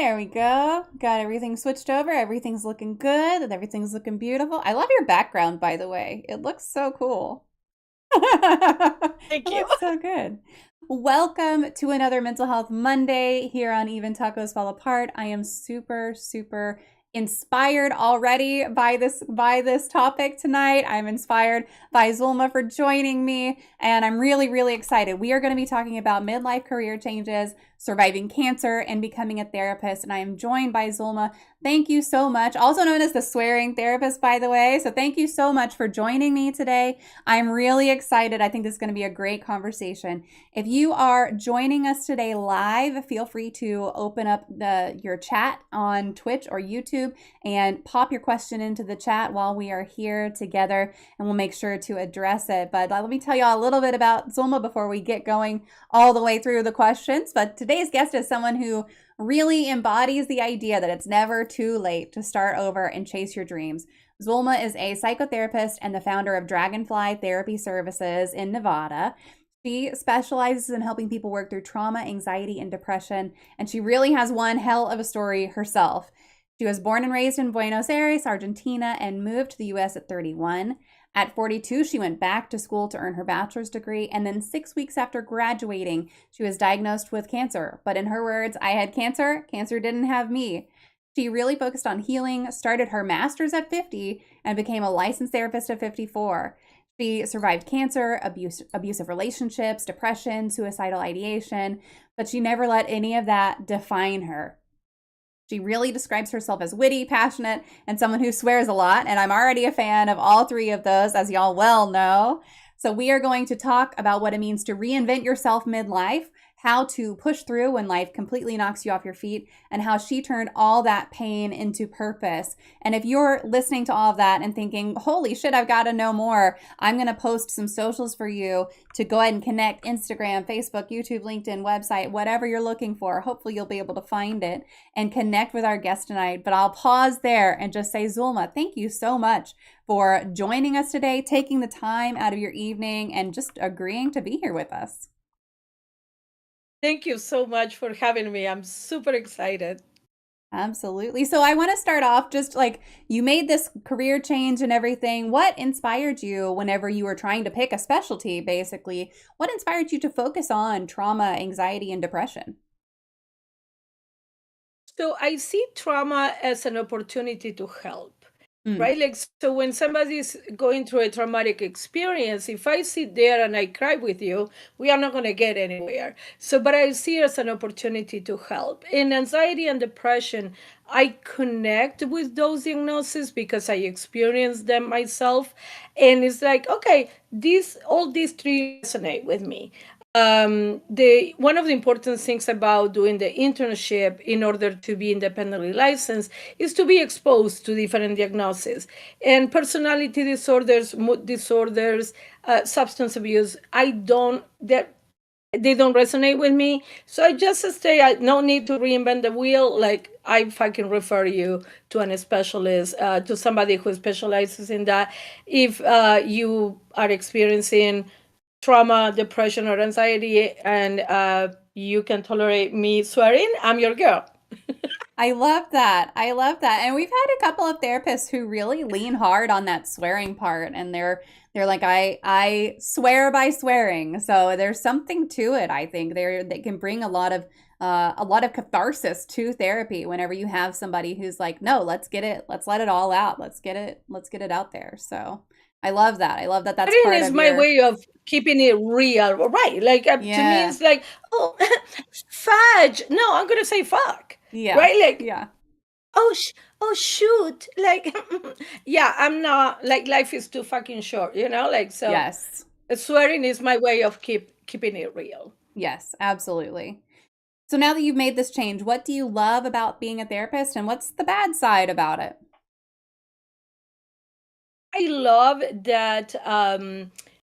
There we go. Got everything switched over. Everything's looking good and everything's looking beautiful. I love your background, by the way. It looks so cool. It Thank you. looks so good. Welcome to another Mental Health Monday here on Even Tacos Fall Apart. I am super inspired already by this topic tonight. I'm inspired by Zulma for joining me, and I'm really excited. We are going to be talking about midlife career changes, surviving cancer, and becoming a therapist. And I am joined by Zulma. Thank you so much. Also known as the swearing therapist, by the way. So thank you so much for joining me today. I'm really excited. I think this is going to be a great conversation. If you are joining us today live, feel free to open up your chat on Twitch or YouTube and pop your question into the chat while we are here together, and we'll make sure to address it. But let me tell you all a little bit about Zulma before we get going all the way through the questions. But today's guest is someone who really embodies the idea that it's never too late to start over and chase your dreams. Zulma is a psychotherapist and the founder of Dragonfly Therapy Services in Nevada. She specializes in helping people work through trauma, anxiety, and depression, and she really has one hell of a story herself. She was born and raised in Buenos Aires, Argentina, and moved to the US at 31. At 42, she went back to school to earn her bachelor's degree, and then 6 weeks after graduating, she was diagnosed with cancer. But in her words, I had cancer, cancer didn't have me. She really focused on healing, started her master's at 50, and became a licensed therapist at 54. She survived cancer, abusive relationships, depression, suicidal ideation, but she never let any of that define her. She really describes herself as witty, passionate, and someone who swears a lot. And I'm already a fan of all three of those, as y'all well know. So we are going to talk about what it means to reinvent yourself midlife, how to push through when life completely knocks you off your feet, and how she turned all that pain into purpose. And if you're listening to all of that and thinking, holy shit, I've got to know more, I'm going to post some socials for you to go ahead and connect: Instagram, Facebook, YouTube, LinkedIn, website, whatever you're looking for. Hopefully you'll be able to find it and connect with our guest tonight. But I'll pause there and just say, Zulma, thank you so much for joining us today, taking the time out of your evening, and just agreeing to be here with us. Thank you so much for having me. I'm super excited. Absolutely. So I want to start off just like you made this career change and everything. What inspired you whenever you were trying to pick a specialty, basically? What inspired you to focus on trauma, anxiety, and depression? So I see trauma as an opportunity to help, Mm. right? Like, so when somebody's going through a traumatic experience, if I sit there and I cry with you, we are not going to get anywhere. So, but I see it as an opportunity to help. In anxiety and depression, I connect with those diagnoses because I experienced them myself. And it's like, okay, all these three resonate with me. The one of the important things about doing the internship in order to be independently licensed is to be exposed to different diagnoses and personality disorders, mood disorders, substance abuse. They don't resonate with me, so I just say I no need to reinvent the wheel. Like, I fucking refer you to a specialist, to somebody who specializes in that. If you are experiencing trauma, depression, or anxiety, and you can tolerate me swearing, I'm your girl. I love that. I love that. And we've had a couple of therapists who really lean hard on that swearing part, and they're like, I swear by swearing. So there's something to it, I think. They can bring a lot of catharsis to therapy whenever you have somebody who's like, no, let's let it all out. Let's get it out there. So I love that. I love that that's Swearing part is of my your. way of keeping it real, right? Like, to me, Yeah. it's like, oh, fudge. No, I'm gonna say fuck, Yeah. right? Like, Yeah. oh, oh, shoot. Like, yeah, I'm not, like, life is too fucking short, Like, so Yes. swearing is my way of keeping it real. Yes, absolutely. So now that you've made this change, what do you love about being a therapist and what's the bad side about it? I love that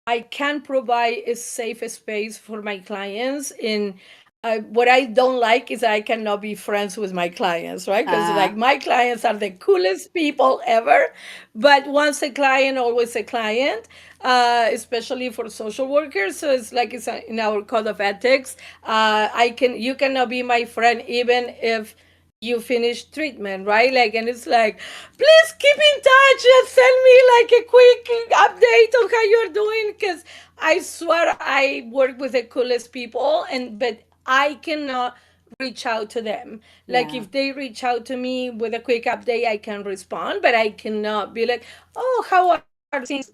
I can provide a safe space for my clients. In what I don't like is I cannot be friends with my clients, right? Because, like, Uh, my clients are the coolest people ever, but once a client, always a client. Especially for social workers, so it's like it's in our code of ethics. You cannot be my friend even if you finish treatment, right? Like, and it's like, please keep in touch and send me like a quick update on how you're doing, because I swear I work with the coolest people, and but I cannot reach out to them. Like, Yeah. if they reach out to me with a quick update, I can respond, but I cannot be like, oh, how are things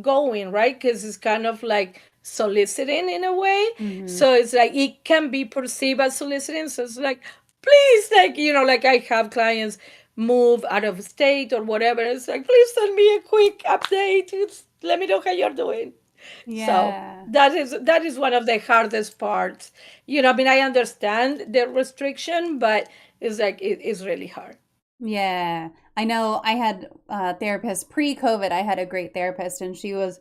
going, right? Because it's kind of like soliciting in a way. Mm-hmm. So it's like it can be perceived as soliciting. So it's like, please, like, like I have clients move out of state or whatever. It's like, please send me a quick update. Let me know how you're doing. So Yeah. that is one of the hardest parts. I mean, I understand the restriction, but it's like it's really hard. Yeah, I know. I had a therapist pre-COVID. I had a great therapist, and she was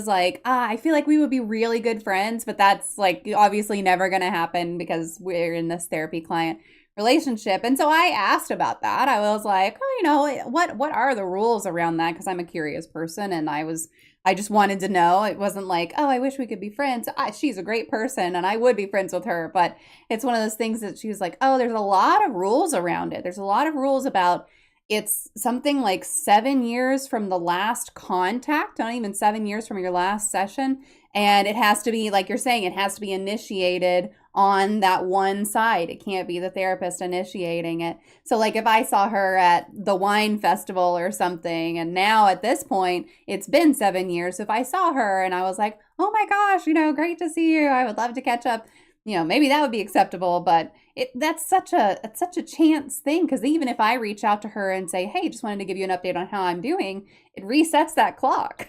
like, I feel like we would be really good friends, but that's like obviously never going to happen because we're in this therapy client relationship." And so I asked about that. I was like, "Oh, what are the rules around that?" Because I'm a curious person, and I just wanted to know. It wasn't like, "Oh, I wish we could be friends." She's a great person, and I would be friends with her, but it's one of those things that she was like, "Oh, there's a lot of rules around it. There's a lot of rules about it's something like 7 years from the last contact, not even 7 years from your last session. And it has to be, like you're saying, it has to be initiated on that one side. It can't be the therapist initiating it. So, like, if I saw her at the wine festival or something, and now at this point, it's been 7 years. If I saw her and I was like, oh my gosh, great to see you, I would love to catch up, maybe that would be acceptable. But that's such a chance thing, because even if I reach out to her and say, hey, just wanted to give you an update on how I'm doing, it resets that clock.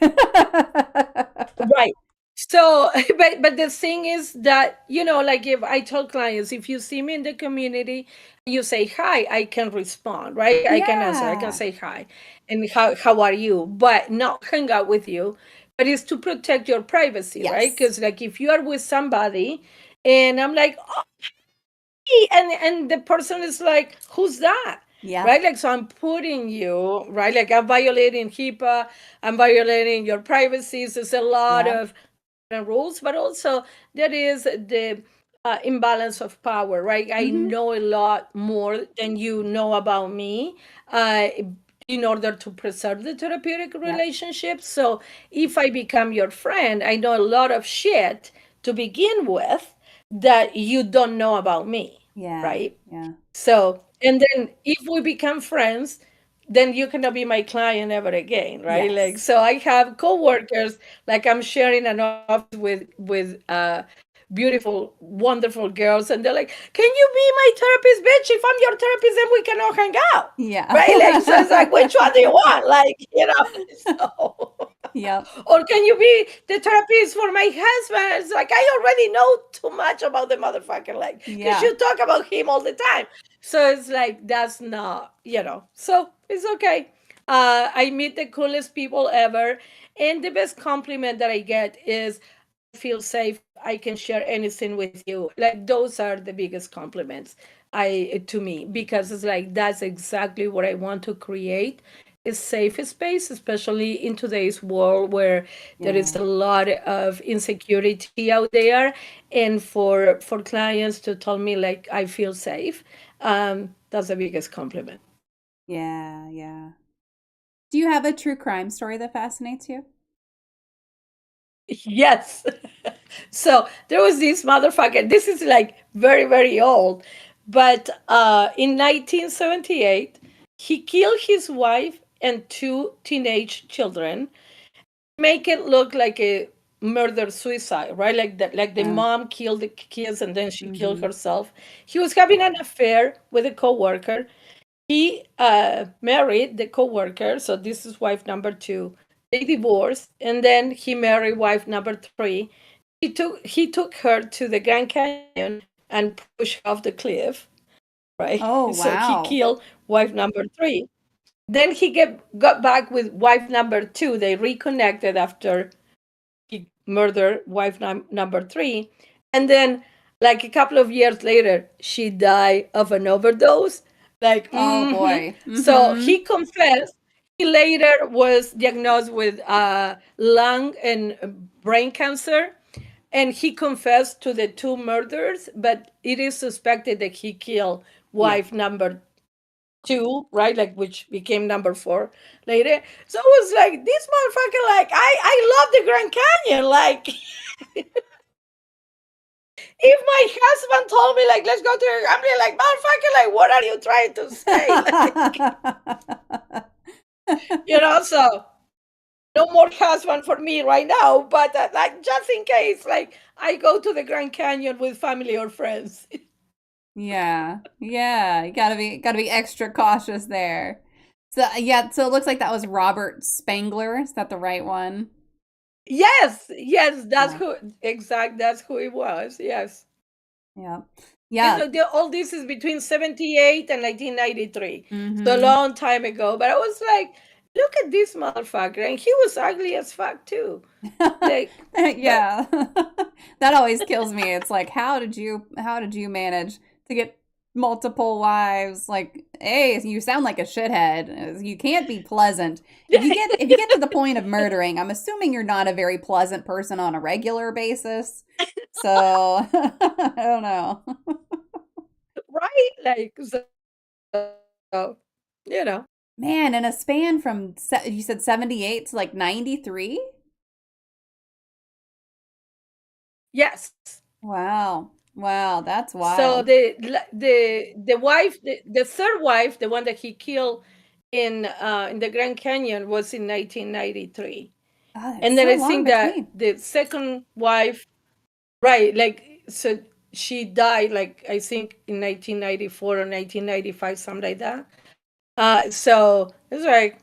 Right. So, but the thing is that, like, if I tell clients, if you see me in the community, you say hi, I can respond, right? I can answer, I can Yeah. say hi, and how are you, but not hang out with you. But it's to protect your privacy, right? Yes. Because like if you are with somebody, and I'm like, oh, and the person is like, who's that? Yep. Right? Like, so I'm putting you, right? Like, I'm violating HIPAA, I'm violating your privacy. So there's a lot Yep. of rules, but also there is the imbalance of power, right? I Mm-hmm. know a lot more than you know about me, uh, in order to preserve the therapeutic Yep. relationship. So if I become your friend, I know a lot of shit to begin with that you don't know about me, Yeah. right? Yeah. So, and then if we become friends, then you cannot be my client ever again, right? Like, Yes. so I have coworkers, like I'm sharing an office with beautiful, wonderful girls, and they're like, "Can you be my therapist, bitch? If I'm your therapist, then we cannot hang out." Right? Like, so it's like, Yeah. which one do you want? Like, so Yep. or can you be the therapist for my husband? It's like, I already know too much about the motherfucker, like, because Yeah. you talk about him all the time. So it's like, that's not, so it's okay. I meet the coolest people ever. And the best compliment that I get is, I feel safe. I can share anything with you. Like, those are the biggest compliments to me, because it's like, that's exactly what I want to create, a safe space, especially in today's world where there is Yeah. a lot of insecurity out there. And for clients to tell me like I feel safe, that's the biggest compliment. Yeah. Yeah. Do you have a true crime story that fascinates you? Yes. So there was this motherfucker. This is like very, very old. But in 1978, he killed his wife and two teenage children, make it look like a murder suicide, right? Like that, like the Oh. mom killed the kids and then she killed Mm-hmm. herself. He was having an affair with a coworker. He married the coworker, so this is wife number two. They divorced, and then he married wife number three. He took her to the Grand Canyon and pushed her off the cliff, right? Oh, So he wow. killed wife number three. Then he got back with wife number two. They reconnected after he murdered wife number three. And then, like a couple of years later, she died of an overdose. Like, Oh, boy. so Mm-hmm. he confessed. He later was diagnosed with lung and brain cancer. And he confessed to the two murders, but it is suspected that he killed wife number 2, right? Like, which became number 4 later. So it was like, this motherfucker, like, I love the Grand Canyon. Like, if my husband told me, like, let's go to, I'm like, motherfucker, like, what are you trying to say? Like, so no more husband for me right now, but like, just in case, like, I go to the Grand Canyon with family or friends. Yeah. Yeah. You gotta be extra cautious there. So yeah, so it looks like that was Robert Spangler. Is that the right one? Yes, that's Yeah. that's who it was. Yes. Yeah. Yes, Yeah. all this is between 78 and 1993. So a Mm-hmm. long time ago. But I was like, look at this motherfucker. And he was ugly as fuck too. Like, but Yeah. That always kills me. It's like, how did you manage to get multiple wives? Like, hey, you sound like a shithead. You can't be pleasant. If you get to the point of murdering, I'm assuming you're not a very pleasant person on a regular basis. So, I don't know. right? Like, so, you know. Man, in a span from you said 78 to like 93? Yes. Wow. Wow, that's So wild. the wife, the third wife, the one that he killed in the Grand Canyon, was in 1993. Oh, it's And then so I long think that between. the second wife, right, like, so she died, like, I think in 1994 or 1995, something like that. So it's like,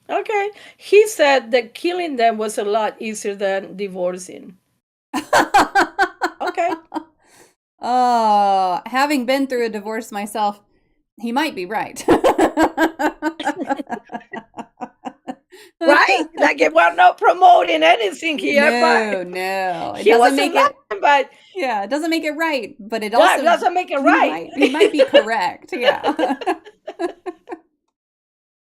okay. He said that killing them was a lot easier than divorcing. Okay. Oh, having been through a divorce myself, he might be right. Right? Like, we're not promoting anything here, but No, no. It he doesn't wasn't make it, lying, but yeah, it doesn't make it right, but it that also, doesn't make it he right. might be correct. Yeah.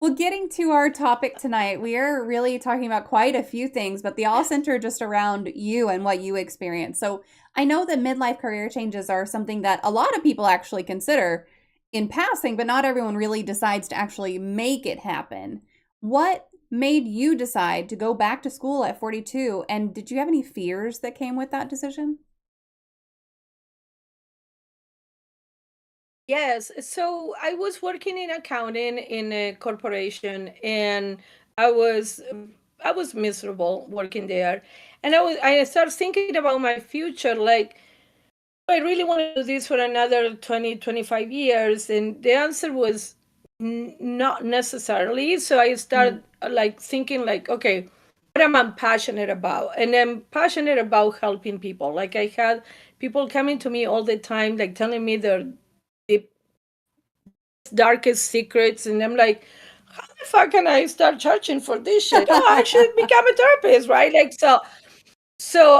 Well, getting to our topic tonight, we are really talking about quite a few things, but they all center just around you and what you experience. So I know that midlife career changes are something that a lot of people actually consider in passing, but not everyone really decides to actually make it happen. What made you decide to go back to school at 42? And did you have any fears that came with that decision? Yes. So I was working in accounting in a corporation, and I was I was miserable working there. And I started thinking about my future, like, I really want to do this for another 20, 25 years. And the answer was not necessarily. So I Mm. started, like, thinking, like, okay, what am I passionate about? And I'm passionate about helping people. Like, I had people coming to me all the time, like, telling me their deep, darkest secrets. And I'm like, how the fuck can I start charging for this shit? Oh, I should become a therapist, right? Like, so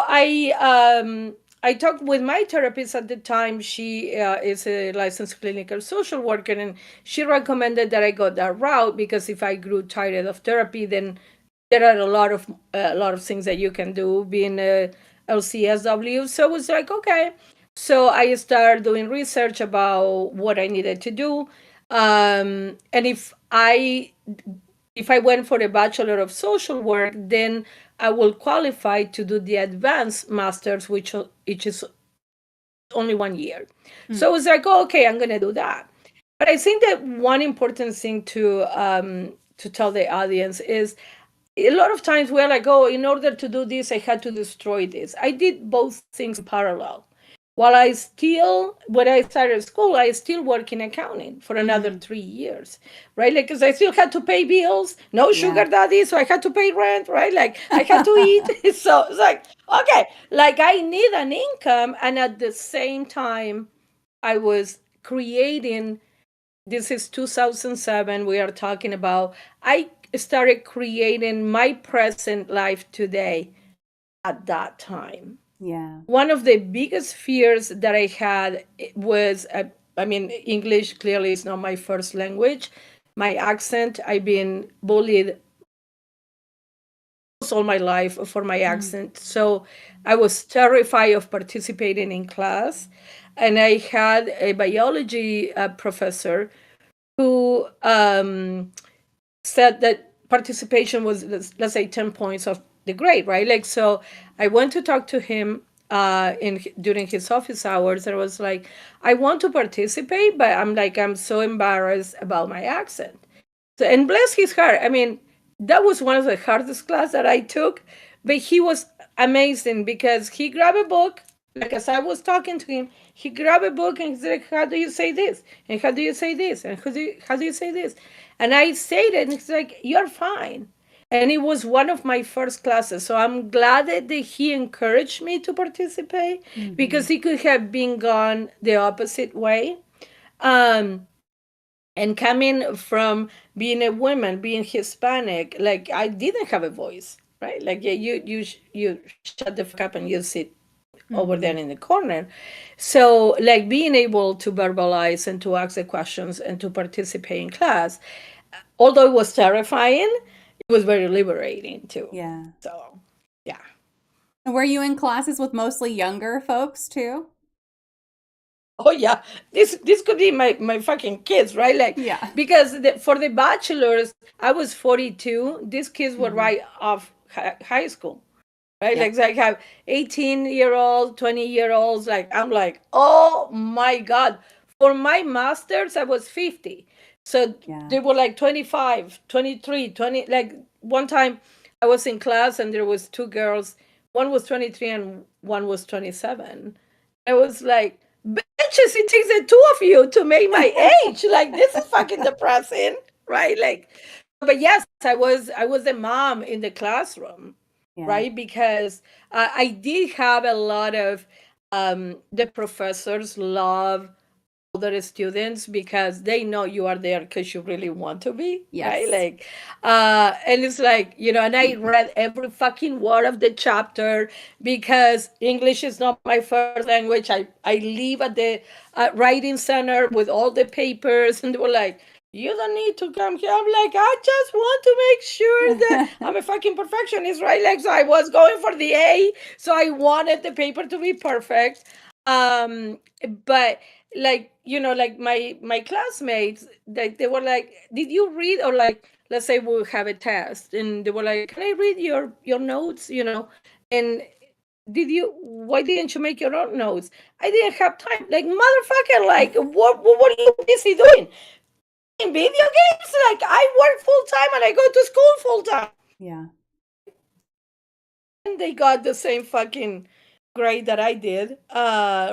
I talked with my therapist at the time. She is a licensed clinical social worker, and she recommended that I go that route, because if I grew tired of therapy, then there are a lot of things that you can do being a LCSW. So it was like, okay. So I started doing research about what I needed to do, and if I went for a Bachelor of Social Work, then I will qualify to do the advanced masters, which is only 1 year. Mm. So I was like, oh, okay, I'm gonna do that. But I think that one important thing to tell the audience is, a lot of times we're like, oh, in order to do this, I had to destroy this. I did both things in parallel. When I started school, I still work in accounting for another Mm. 3 years, right? Like, because I still had to pay bills, no sugar Yeah. daddy, so I had to pay rent, right? Like, I had to eat. So it's like, okay, like, I need an income. And at the same time, I was creating, this is 2007, we are talking about, I started creating my present life today at that time. Yeah. One of the biggest fears that I had was, I mean, English clearly is not my first language. My accent, I've been bullied all my life for my Mm. accent. So I was terrified of participating in class. and I had a biology professor who said that participation was, let's say, 10 points of the grade, right? Like, so I went to talk to him during his office hours, and I was like, I want to participate, but I'm so embarrassed about my accent. So, and bless his heart, I mean, that was one of the hardest class that I took, but he was amazing because he grabbed a book, like as I was talking to him, he grabbed a book and he's like, how do you say this? And how do you say this? And how do you say this? And I said it, and he's like, you're fine. And it was one of my first classes. So I'm glad that he encouraged me to participate, because he could have been gone the opposite way. Um, and coming from being a woman, being Hispanic, like I didn't have a voice, right? Like, yeah, you shut the fuck up and you sit over there in the corner. So like being able to verbalize and to ask the questions and to participate in class, although it was terrifying, it was very liberating too. Yeah. So yeah. And were you in classes with mostly younger folks too? Oh yeah, this could be my fucking kids, right? Like, Yeah. because for the bachelors, I was 42. These kids were right off high school, right? Yep. Like, I have 18-year-old, 20-year-olds. Like, I'm like, oh my god. For my masters, I was 50, so Yeah. they were like 25, 23, 20. Like, one time I was in class and there was two girls. One was 23 and one was 27. I was like, bitches, it takes the two of you to make my age. Like, this is fucking depressing, right? Like, but yes, I was the mom in the classroom, Yeah. right? Because I did have a lot of the professors love older students because they know you are there because you really want to be, right? Yes. Like, and it's like, and I read every fucking word of the chapter because English is not my first language. I live at the writing center with all the papers, and they were like, you don't need to come here. I'm like, I just want to make sure that I'm a fucking perfectionist, right? Like, so I was going for the A, so I wanted the paper to be perfect. Um, but like, like my classmates, they were like, did you read, or like, let's say we'll have a test, and they were like, can I read your notes, and why didn't you make your own notes? I didn't have time. Like, motherfucker, like, what are you busy doing? In video games? Like, I work full time and I go to school full time. Yeah. And they got the same fucking grade that I did,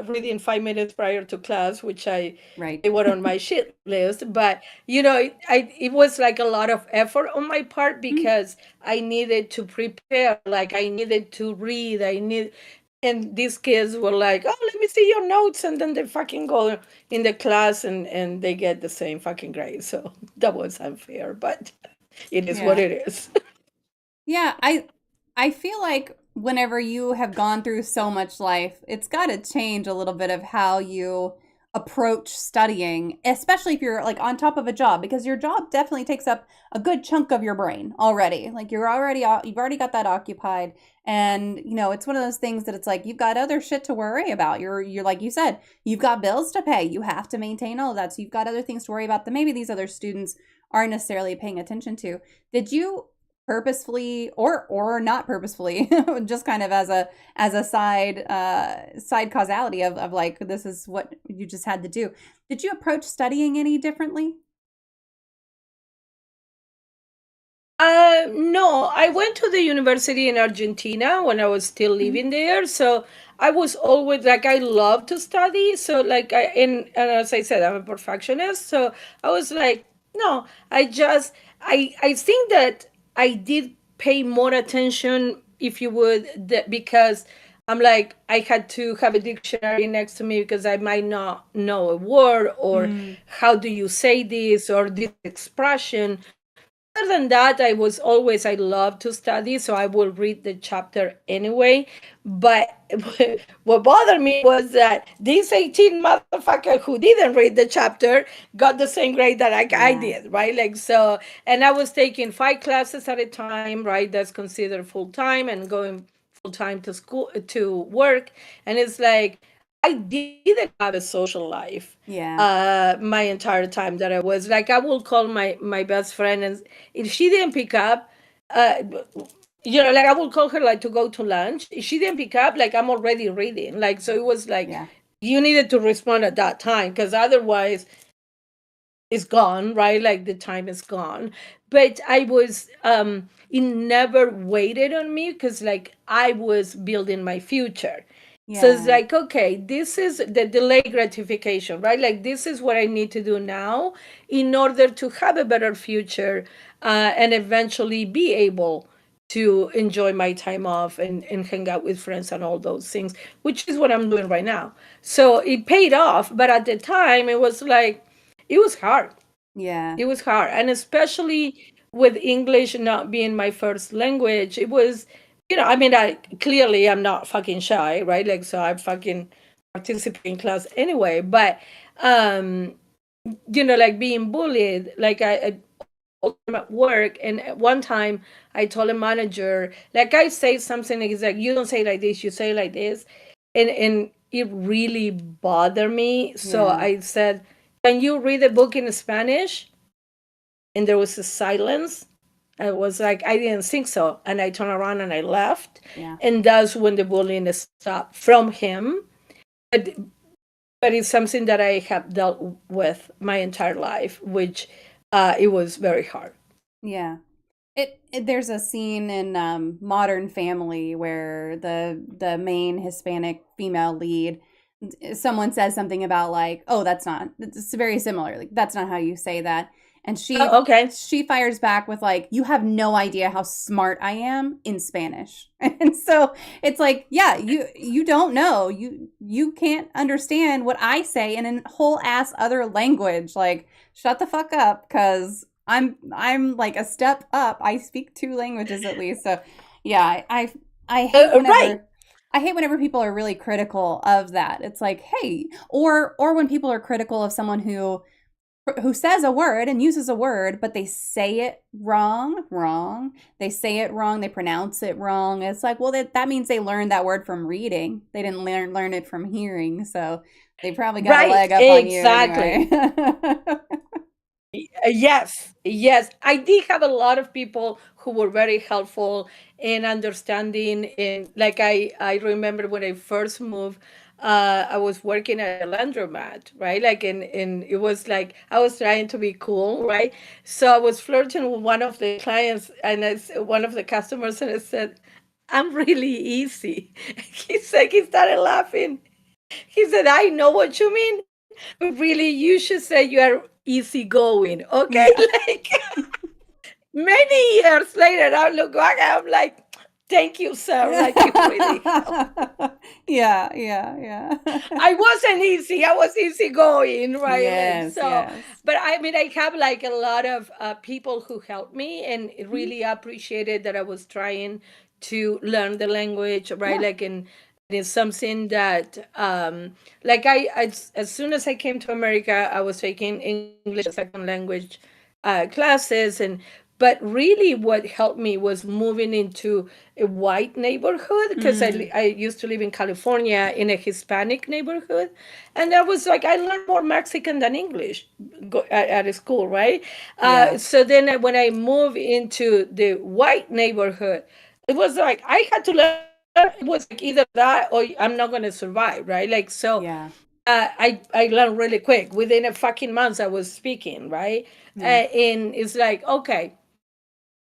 reading 5 minutes prior to class, which Right. they were on my shit list. But it was like a lot of effort on my part because I needed to prepare, like I needed to read, and these kids were like, oh, let me see your notes, and then they fucking go in the class and they get the same fucking grade. So that was unfair, but it is what Yeah. it is. Yeah, I feel like whenever you have gone through so much life, it's got to change a little bit of how you approach studying, especially if you're like on top of a job, because your job definitely takes up a good chunk of your brain already. Like you've already got that occupied, and it's one of those things that it's like you've got other shit to worry about. You're like you said, you've got bills to pay. You have to maintain all of that. So you've got other things to worry about that maybe these other students aren't necessarily paying attention to. Did you purposefully or not purposefully just kind of as a side causality of like this is what you just had to do, did you approach studying any differently? No, I went to the university in Argentina when I was still Mhm. living there. So I was always like, I love to study. So like, and as I said, I'm a perfectionist. So I was like, no, I think that I did pay more attention, if you would, because I'm like, I had to have a dictionary next to me because I might not know a word, or Mm, how do you say this, or this expression. Other than that, I love to study, so I will read the chapter anyway. But what bothered me was that this 18 motherfucker who didn't read the chapter got the same grade that I yeah. did, right? Like, so, and I was taking 5 classes at a time, right? That's considered full time, and going full time to school, to work. And it's like, I didn't have a social life Yeah. my entire time that I was like, I will call my best friend, and if she didn't pick up, uh, like I will call her like to go to lunch. If she didn't pick up, like I'm already reading. Like, so it was like Yeah. you needed to respond at that time because otherwise it's gone, right? Like the time is gone. But I was it never waited on me because like I was building my future. So it's Yeah. like, okay, this is the delay gratification, right? Like this is what I need to do now in order to have a better future, and eventually be able to enjoy my time off and hang out with friends and all those things, which is what I'm doing right now. So it paid off, but at the time it was like it was hard. Yeah. It was hard. And especially with English not being my first language, it was, I mean, I clearly I'm not fucking shy, right? Like, so I fucking participate in class anyway. But, um, like being bullied, like I all the time at work. And at one time I told a manager, like I say something, he's like, you don't say it like this, you say it like this. And it really bothered me. So Yeah. I said, can you read a book in Spanish? And there was a silence. I was like, I didn't think so. And I turned around and I left. Yeah. And that's when the bullying stopped from him. But, but it's something that I have dealt with my entire life, which it was very hard. Yeah. There's a scene in Modern Family where the main Hispanic female lead, someone says something about like, oh, that's not, it's very similar, like that's not how you say that, and Oh, okay. she fires back with like, you have no idea how smart I am in Spanish. And so it's like, yeah, you don't know, you can't understand what I say in a whole ass other language. Like, shut the fuck up, because I'm like a step up. I speak two languages at least. So yeah, I hate Right. whenever people are really critical of that. It's like, hey, or when people are critical of someone who says a word and uses a word, but they say it wrong. They say it wrong. They pronounce it wrong. It's like, well, that means they learned that word from reading. They didn't learn it from hearing. So they probably got a Right. leg up on you Exactly. anyway. Yes, yes. I did have a lot of people who were very helpful in understanding. And like I remember when I first moved, I was working at a laundromat, right? Like, and it was like I was trying to be cool, right? So I was flirting with one of the clients, and one of the customers, and I said, "I'm really easy." He started laughing. He said, "I know what you mean. Really, you should say you are easygoing, okay?" Yeah. Like many years later, I look back, I'm like, thank you, sir. Like you really helped. Yeah, yeah, yeah. I wasn't easy. I was easygoing, right? Like Yes, so. yes. But I mean, I have like a lot of people who helped me and Mhm. really appreciated that I was trying to learn the language, right? Yeah. Like, and it's something that, like as soon as I came to America, I was taking English as a second language classes. And but really what helped me was moving into a white neighborhood, because Mm, I used to live in California in a Hispanic neighborhood. And I was like, I learned more Mexican than English at a school, right? yeah. So then when I moved into the white neighborhood, it was like I had to learn. It was like either that or I'm not going to survive, right? Like so Yeah. I learned really quick. Within a fucking month, I was speaking, right? Yeah. And it's like, okay.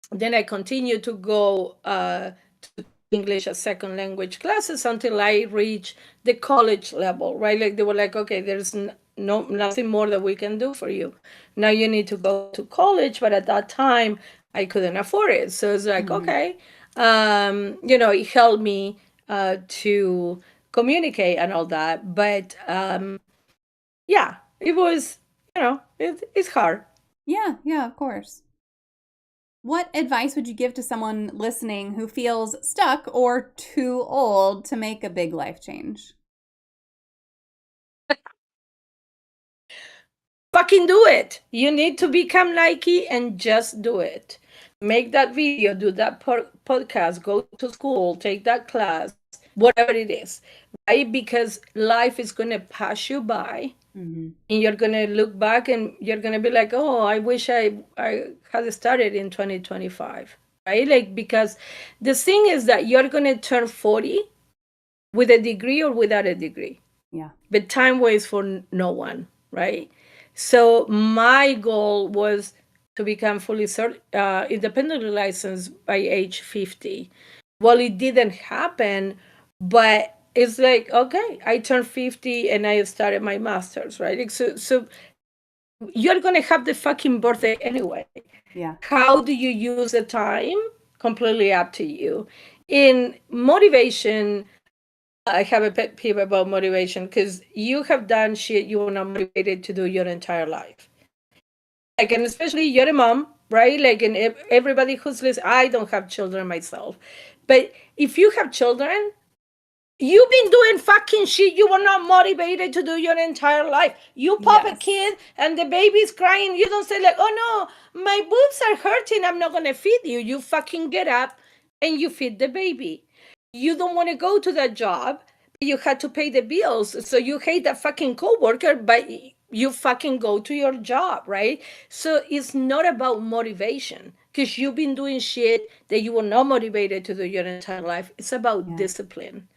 Then I continued to go to English as second language classes until I reached the college level, right? Like they were like, okay, there's nothing more that we can do for you. Now you need to go to college. But at that time, I couldn't afford it. So it's like, Hmm. okay, it helped me to communicate and all that. But yeah, it was, it's hard. Yeah, yeah, of course. What advice would you give to someone listening who feels stuck or too old to make a big life change? Fucking do it. You need to become Nike and just do it. Make that video, do that podcast, go to school, take that class, whatever it is. right? Because life is going to pass you by, and you're going to look back and you're going to be like, oh, I wish I had started in 2025, right? Like, because the thing is that you're going to turn 40 with a degree or without a degree. Yeah. But time waits for no one, right? So my goal was to become fully independently licensed by age 50. Well, it didn't happen, but it's like, okay, I turned 50 and I started my master's, right? Like, so you're going to have the fucking birthday anyway. Yeah. How do you use the time? Completely up to you. In motivation, I have a pet peeve about motivation because you have done shit you were not motivated to do your entire life. Like, and especially you're a mom, right? Like, and everybody who's listening, I don't have children myself. But if you have children, you've been doing fucking shit you were not motivated to do your entire life. You pop a kid and the baby's crying. You don't say like, oh no, my boobs are hurting, I'm not going to feed you. You fucking get up and you feed the baby. You don't want to go to that job, but you had to pay the bills. So you hate that fucking coworker, but you fucking go to your job, right? So it's not about motivation because you've been doing shit that you were not motivated to do your entire life. It's about discipline.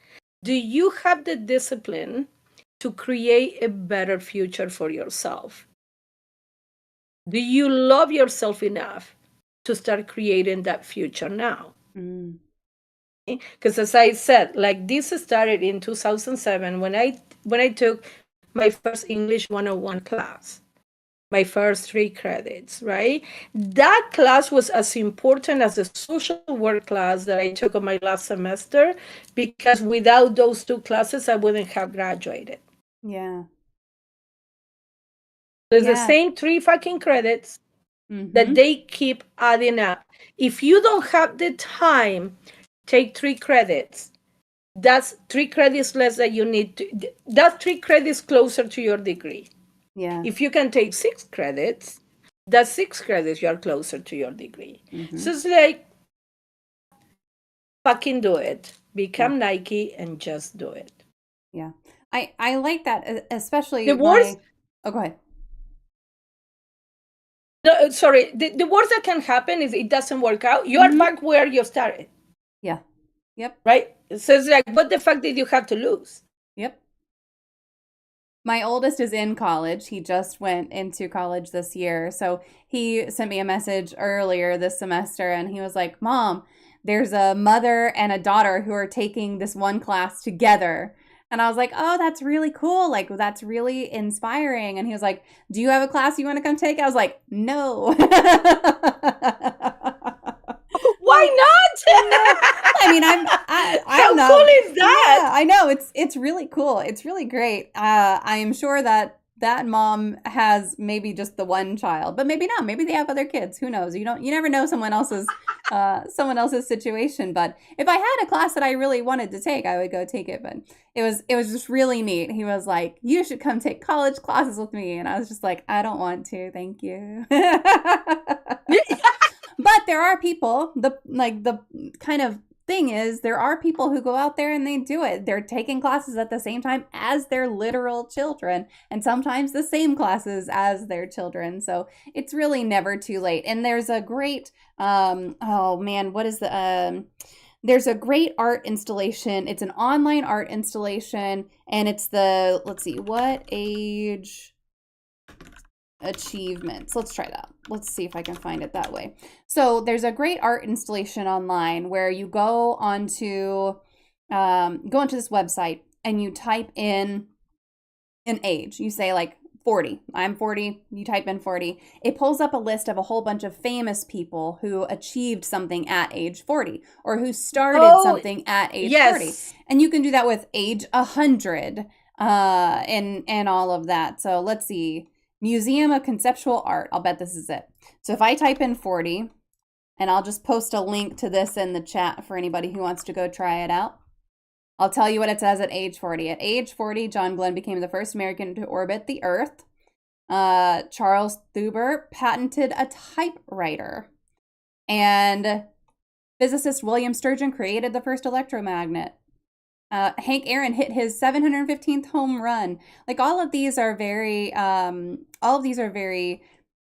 Do you have the discipline to create a better future for yourself? Do you love yourself enough to start creating that future now? Because as I said, like this started in 2007 when I took my first English 101 class, my first 3 credits, right? That class was as important as the social work class that I took on my last semester, because without those 2 classes, I wouldn't have graduated. Yeah. There's the same 3 fucking credits that they keep adding up. If you don't have the time, take 3 credits. That's 3 credits less that you need to, that's 3 credits closer to your degree. Yeah. If you can take 6 credits, that's 6 credits, you're closer to your degree. So it's like, fucking do it. Become Nike and just do it. Yeah. I like that, especially The worst. Oh, go ahead. No, sorry. The worst that can happen is it doesn't work out. You are back where you started. Yeah. Yep. Right? So it's like, what the fuck did you have to lose? Yep. My oldest is in college. He just went into college this year. So he sent me a message earlier this semester and he was like, Mom, there's a mother and a daughter who are taking this one class together. And I was like, oh, that's really cool. Like, that's really inspiring. And he was like, do you have a class you want to come take? I was like, no. Why not? I mean, I'm How not, cool is that? Yeah, I know it's really cool. It's really great. I am sure that mom has maybe just the one child, but maybe not. Maybe they have other kids. Who knows? You never know someone else's situation. But if I had a class that I really wanted to take, I would go take it. But it was just really neat. He was like, you should come take college classes with me. And I was just like, I don't want to, thank you. But there are people, the kind of thing is, there are people who go out there and they do it. They're taking classes at the same time as their literal children, and sometimes the same classes as their children. So it's really never too late. And there's a great, oh man, what is the, there's a great art installation. It's an online art installation, and it's the, let's see, what age achievements. Let's try that. Let's see if I can find it that way. So there's a great art installation online where you go onto this website and you type in an age. You say like 40. I'm 40. You type in 40. It pulls up a list of a whole bunch of famous people who achieved something at age 40 or who started something at age 40. And you can do that with age 100 and all of that. So let's see. Museum of Conceptual Art. I'll bet this is it. So if I type in 40, and I'll just post a link to this in the chat for anybody who wants to go try it out. I'll tell you what it says at age 40. At age 40, John Glenn became the first American to orbit the Earth. Charles Thuber patented a typewriter. And physicist William Sturgeon created the first electromagnet. Hank Aaron hit his 715th home run. Like all of these are very,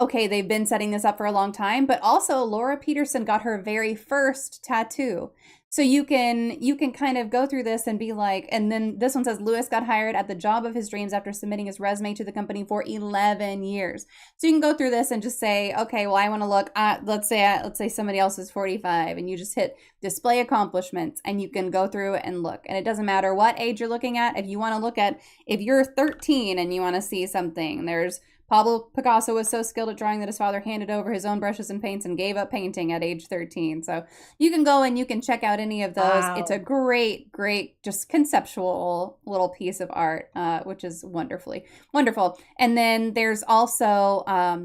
okay, they've been setting this up for a long time, but also Laura Peterson got her very first tattoo. So you can kind of go through this and be like, and then this one says Lewis got hired at the job of his dreams after submitting his resume to the company for 11 years. So you can go through this and just say, okay, well, I want to look at, let's say somebody else is 45, and you just hit display accomplishments, and you can go through and look. And it doesn't matter what age you're looking at. If you want to look at, if you're 13 and you want to see something, there's Pablo Picasso was so skilled at drawing that his father handed over his own brushes and paints and gave up painting at age 13. So you can go and you can check out any of those. It's a Wow. great, just conceptual little piece of art, which is wonderful. And then there's also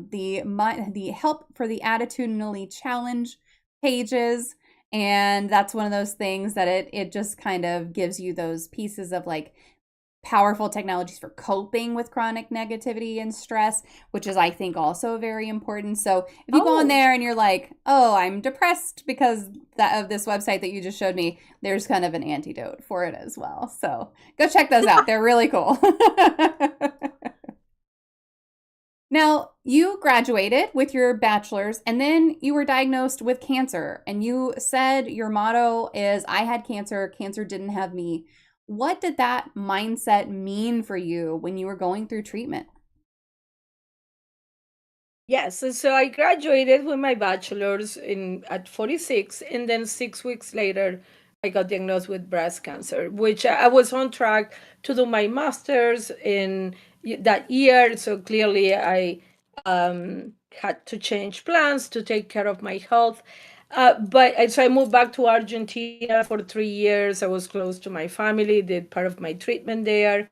the help for the attitudinally challenge pages. And that's one of those things that it just kind of gives you those pieces of like powerful technologies for coping with chronic negativity and stress, which is, I think, also very important. So if you go on Oh, there and you're like, oh, I'm depressed because of this website that you just showed me, there's kind of an antidote for it as well. So go check those out. They're really cool. Now, you graduated with your bachelor's and then you were diagnosed with cancer. And you said your motto is, I had cancer, cancer didn't have me. What did that mindset mean for you when you were going through treatment? yes. So I graduated with my bachelor's in at 46, and then 6 weeks later, I got diagnosed with breast cancer, which I was on track to do my master's in that year. So clearly, I had to change plans to take care of my health. So I moved back to Argentina for 3 years. I was close to my family, did part of my treatment there.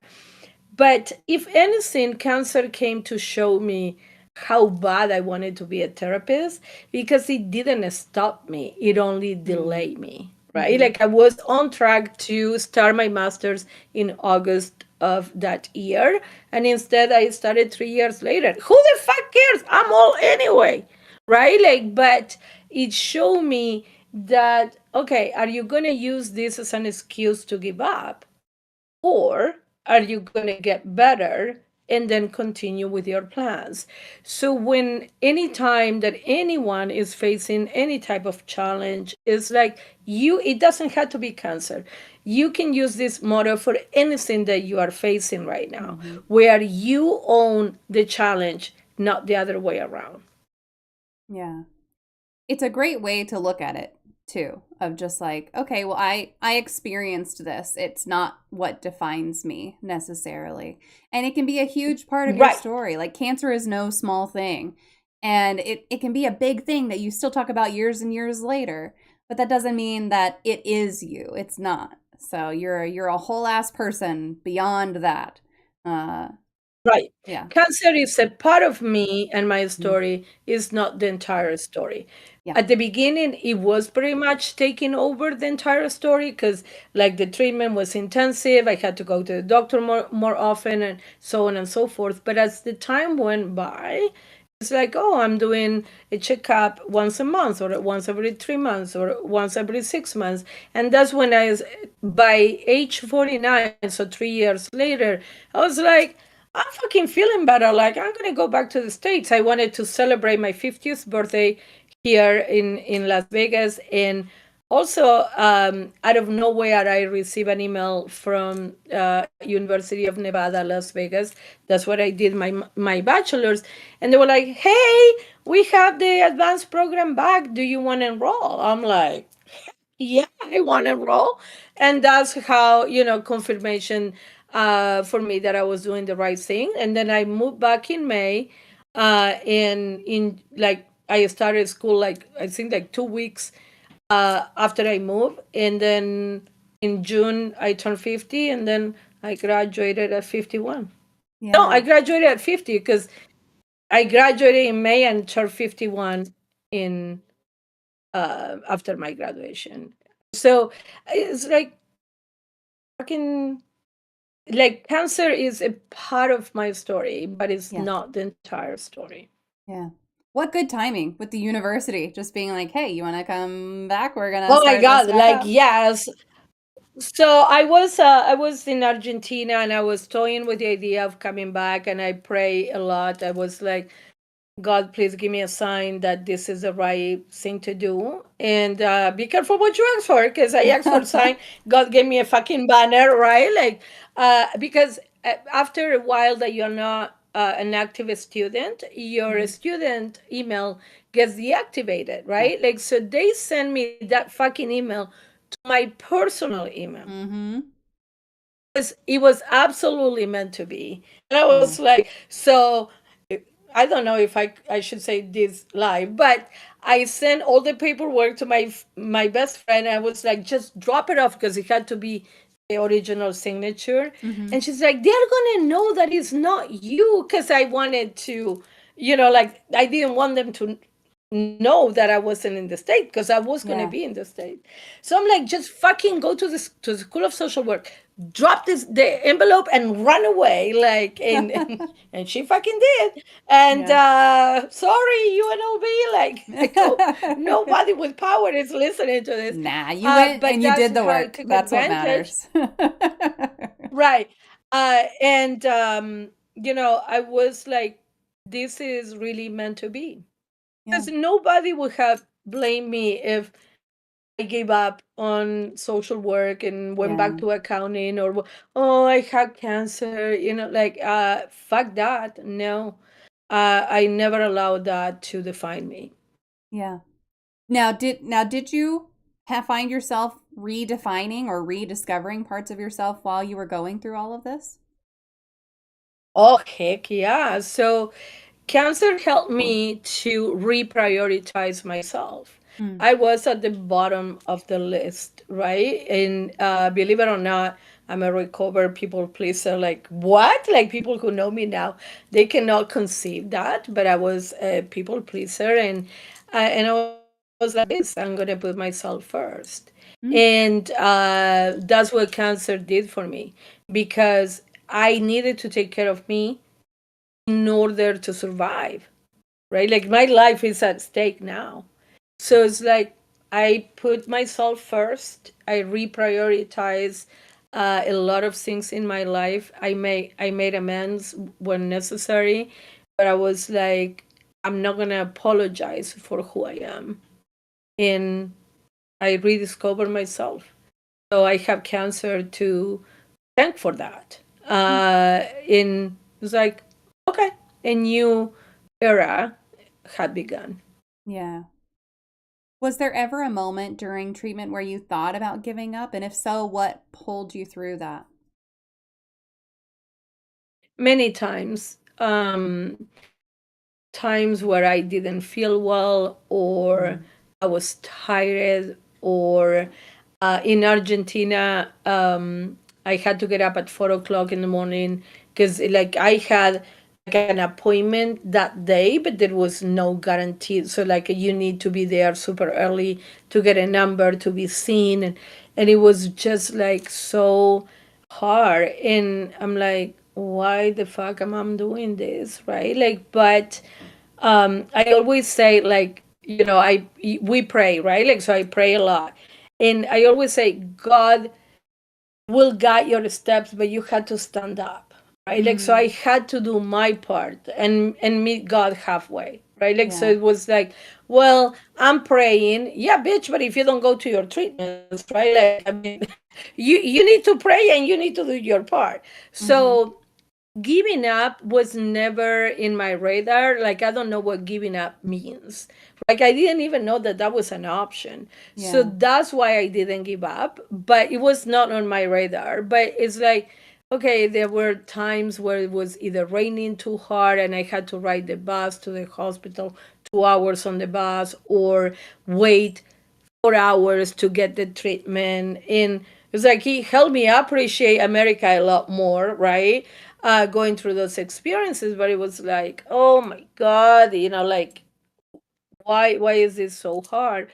But if anything, cancer came to show me how bad I wanted to be a therapist, because it didn't stop me, it only Mm, delayed me, right? mm-hmm. Like I was on track to start my master's in August of that year, and instead I started 3 years later. Who the fuck cares? I'm old anyway, right? Like, but it showed me that, okay, are you going to use this as an excuse to give up? Or are you going to get better and then continue with your plans? So when any time that anyone is facing any type of challenge, it's like it doesn't have to be cancer. You can use this motto for anything that you are facing right now, Mm-hmm. where you own the challenge, not the other way around. Yeah. It's a great way to look at it too, of just like, okay, well, I experienced this. It's not what defines me necessarily. And it can be a huge part of your Right. story. Like cancer is no small thing. And it can be a big thing that you still talk about years and years later, but that doesn't mean that it is you. It's not. So you're a whole ass person beyond that. Uh Right. yeah. Cancer is a part of me, and my Mm. story is not the entire story. Yeah. At the beginning, it was pretty much taking over the entire story because, like, the treatment was intensive. I had to go to the doctor more often, and so on and so forth. But as the time went by, it's like, oh, I'm doing a checkup once a month, or once every 3 months, or once every 6 months. And that's when by age 49, so 3 years later, I was like, I'm fucking feeling better. Like, I'm gonna go back to the States. I wanted to celebrate my 50th birthday here in Las Vegas, and also out of nowhere, I received an email from University of Nevada, Las Vegas. That's where I did my bachelor's, and they were like, "Hey, we have the advanced program back. Do you want to enroll?" I'm like, yeah, I want to enroll. And that's how, confirmation for me that I was doing the right thing. And then I moved back in May. And in like, I started school, like, I think like 2 weeks after I moved. And then in June, I turned 50. And then I graduated at 51. No, I Yeah. graduated at 50 because I graduated in May and turned 51 in after my graduation. So it's like fucking, like, cancer is a part of my story, but it's Yeah. not the entire story. Yeah. What good timing with the university just being like, "Hey, you want to come back? We're going to Oh my start this God, back like, up." yes. So I was in Argentina, and I was toying with the idea of coming back, and I pray a lot. I was like, God, please give me a sign that this is the right thing to do. And be careful what you ask for, because I asked for a sign. God gave me a fucking banner, right? Like, because after a while that you're not an active student, your Mm-hmm. student email gets deactivated, right? Like, so they send me that fucking email to my personal email. Mm-hmm. It was absolutely meant to be. And I Yeah. was like, so I don't know if I should say this live, but I sent all the paperwork to my best friend. I was like, just drop it off, because it had to be the original signature. Mm-hmm. And she's like, they're gonna know that it's not you, because I wanted to, like, I didn't want them to know that I wasn't in the state, because I was gonna Yeah. be in the state. So I'm like, just fucking go to the School of Social Work, drop the envelope, and run away. Like, and she fucking did. And Yeah. sorry, UNLV, like, I hope nobody with power is listening to this. Nah, you went But and you that's did the how I work. took That's what advantage. matters. Right. And I was like, this is really meant to be. Yeah. Because nobody would have blamed me if I gave up on social work and went back Yeah. to accounting, or, oh, I had cancer, like, fuck that. No. I never allowed that to define me. Yeah. Now did you find yourself redefining or rediscovering parts of yourself while you were going through all of this? Oh, heck yeah. So cancer helped me to reprioritize myself. Mm. I was at the bottom of the list, right? And believe it or not, I'm a recovered people pleaser. Like, what? Like, people who know me now, they cannot conceive that. But I was a people pleaser, and I was like, this, I'm gonna put myself first. Mm. And that's what cancer did for me, because I needed to take care of me in order to survive, right? Like, my life is at stake now. So it's like, I put myself first. I reprioritize a lot of things in my life. I made amends when necessary, but I was like, I'm not gonna apologize for who I am. And I rediscovered myself. So I have cancer to thank for that. In It's like, okay, a new era had begun. Yeah. Was there ever a moment during treatment where you thought about giving up? And if so, what pulled you through that? Many times, times where I didn't feel well, or Mm. I was tired, or in Argentina, I had to get up at 4 o'clock in the morning, because, like, I had like an appointment that day, but there was no guarantee. So, like, you need to be there super early to get a number to be seen, and it was just like so hard. And I'm like, why the fuck am I doing this, right? Like, but I always say, like, we pray, right? Like, so I pray a lot, and I always say, God will guide your steps, but you had to stand up, right? Like, so Mm. I had to do my part and meet God halfway, right? Like, so Yeah. it was like, well, I'm praying, yeah, bitch, but if you don't go to your treatments, right? Like, I mean, you need to pray, and you need to do your part. Mm-hmm. So giving up was never in my radar. Like, I don't know what giving up means. Like, I didn't even know that that was an option. So Yeah. that's why I didn't give up. But it was not on my radar. But it's like, okay, there were times where it was either raining too hard, and I had to ride the bus to the hospital, 2 hours on the bus, or wait 4 hours to get the treatment. And it's like, he helped me appreciate America a lot more, right? Going through those experiences, but it was like, oh my God, like, why is this so hard?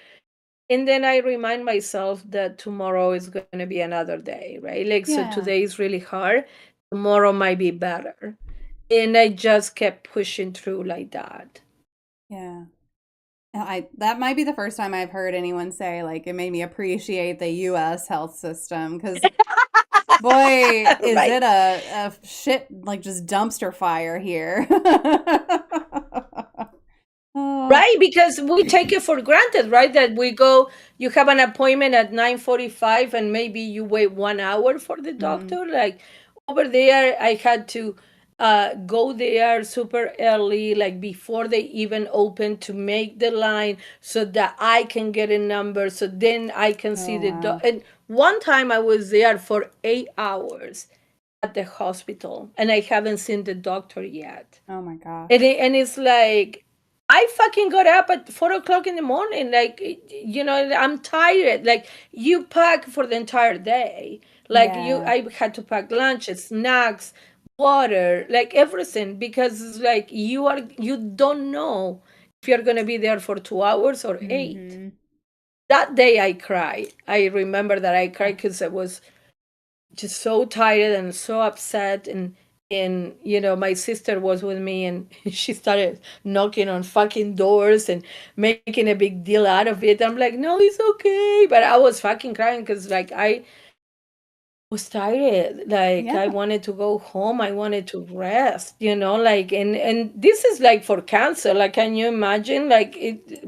And then I remind myself that tomorrow is going to be another day, right? Like, so Yeah. today is really hard, tomorrow might be better. And I just kept pushing through like that. Yeah. That might be the first time I've heard anyone say like it made me appreciate the US health system because boy, is Right. it a shit like just dumpster fire here. Oh, Right, because we take it for granted, right? That we go, you have an appointment at 9:45 and maybe you wait 1 hour for the mhm. doctor. Like over there, I had to go there super early, like before they even open to make the line so that I can get a number. So then I can see Oh the wow. doc. And one time I was there for 8 hours at the hospital and I haven't seen the doctor yet. Oh my And, gosh. and it's like, I fucking got up at 4 o'clock in the morning. Like, I'm tired. Like, you pack for the entire day. Like, Yeah. I had to pack lunch, snacks, water, like everything, because it's like you don't know if you're going to be there for 2 hours or eight. Hmm. That day I cried. I remember that I cried because I was just so tired and so upset, and my sister was with me and she started knocking on fucking doors and making a big deal out of it. I'm like, no, it's okay, but I was fucking crying because like I was tired. Like I Yeah. wanted to go home, I wanted to rest, like, and this is like for cancer. Like, can you imagine, like,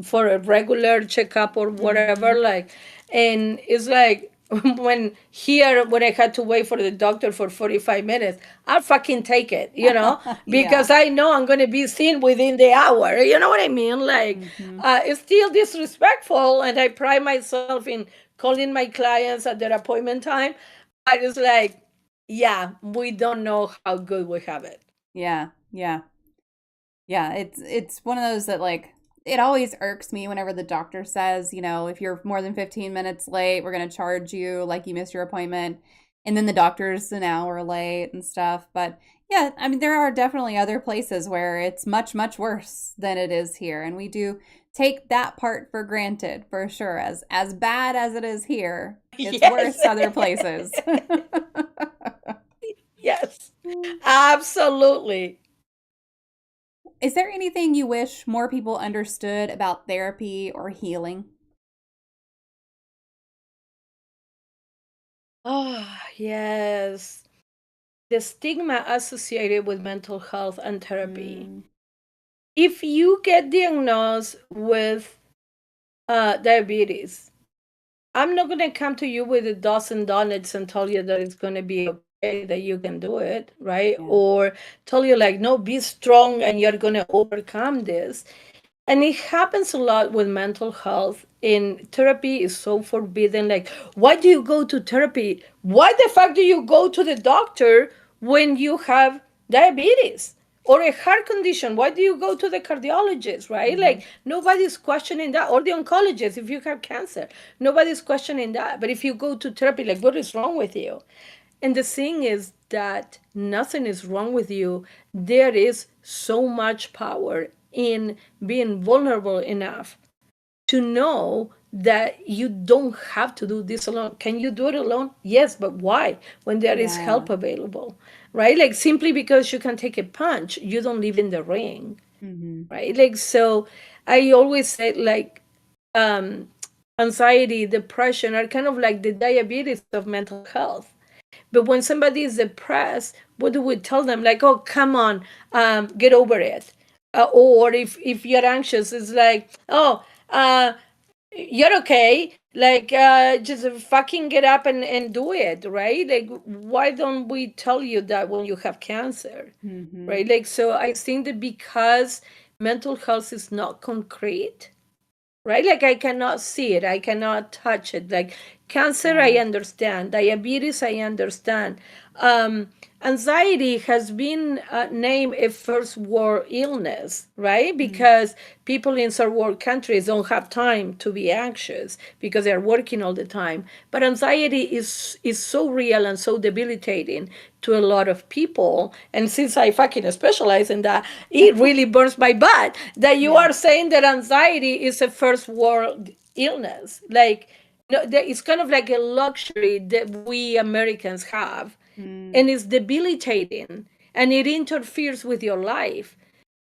for a regular checkup or whatever, Hmm. like, and it's like when I had to wait for the doctor for 45 minutes, I'll fucking take it, Yeah. because I know I'm going to be seen within the hour. You know what I mean? Like, Hmm. it's still disrespectful, and I pride myself in calling my clients at their appointment time. I was like, yeah, we don't know how good we have it. Yeah. Yeah. Yeah, it's one of those that like it always irks me whenever the doctor says, if you're more than 15 minutes late, we're going to charge you like you missed your appointment. And then the doctor's an hour late and stuff. But yeah, I mean there are definitely other places where it's much much worse than it is here, and we do take that part for granted for sure. As bad as it is here, it's Yes. worse other places. Yes. Absolutely. Is there anything you wish more people understood about therapy or healing? Oh, yes. The stigma associated with mental health and therapy. Mm, If you get diagnosed with diabetes, I'm not going to come to you with a dozen donuts and tell you that it's going to be okay, that you can do it, right? yeah. Or tell you, like, no, be strong and you're going to overcome this. And it happens a lot with mental health. In therapy is so forbidden. Like, why do you go to therapy? Why the fuck do you go to the doctor when you have diabetes or a heart condition? Why do you go to the cardiologist, right? Hmm. Like, nobody's questioning that. Or the oncologist if you have cancer. Nobody's questioning that. But if you go to therapy, like, what is wrong with you? And the thing is that nothing is wrong with you. There is so much power in being vulnerable enough to know that you don't have to do this alone. Can you do it alone? Yes, but why? When there is Yeah. help available, right? Like, simply because you can take a punch, you don't live in the ring, Hmm. right? Like, so I always say, like, um, anxiety, depression are kind of like the diabetes of mental health. But when somebody is depressed, what do we tell them? Like, oh, come on, get over it. Or if you're anxious, it's like, oh, you're okay. Like, just fucking get up and do it, right? Like, why don't we tell you that when you have cancer, Hmm. right? Like, so I think that because mental health is not concrete, right? Like, I cannot see it, I cannot touch it. Like, cancer, I Yeah. understand. Diabetes, I understand. Um, Anxiety has been named a first world illness, right? Mm. Because people in third world countries don't have time to be anxious because they're working all the time. But anxiety is so real and so debilitating to a lot of people. And since I fucking specialize in that, it really burns my butt that you Yeah. are saying that anxiety is a first world illness. Like, no, it's kind of like a luxury that we Americans have, Mm. and it's debilitating and it interferes with your life.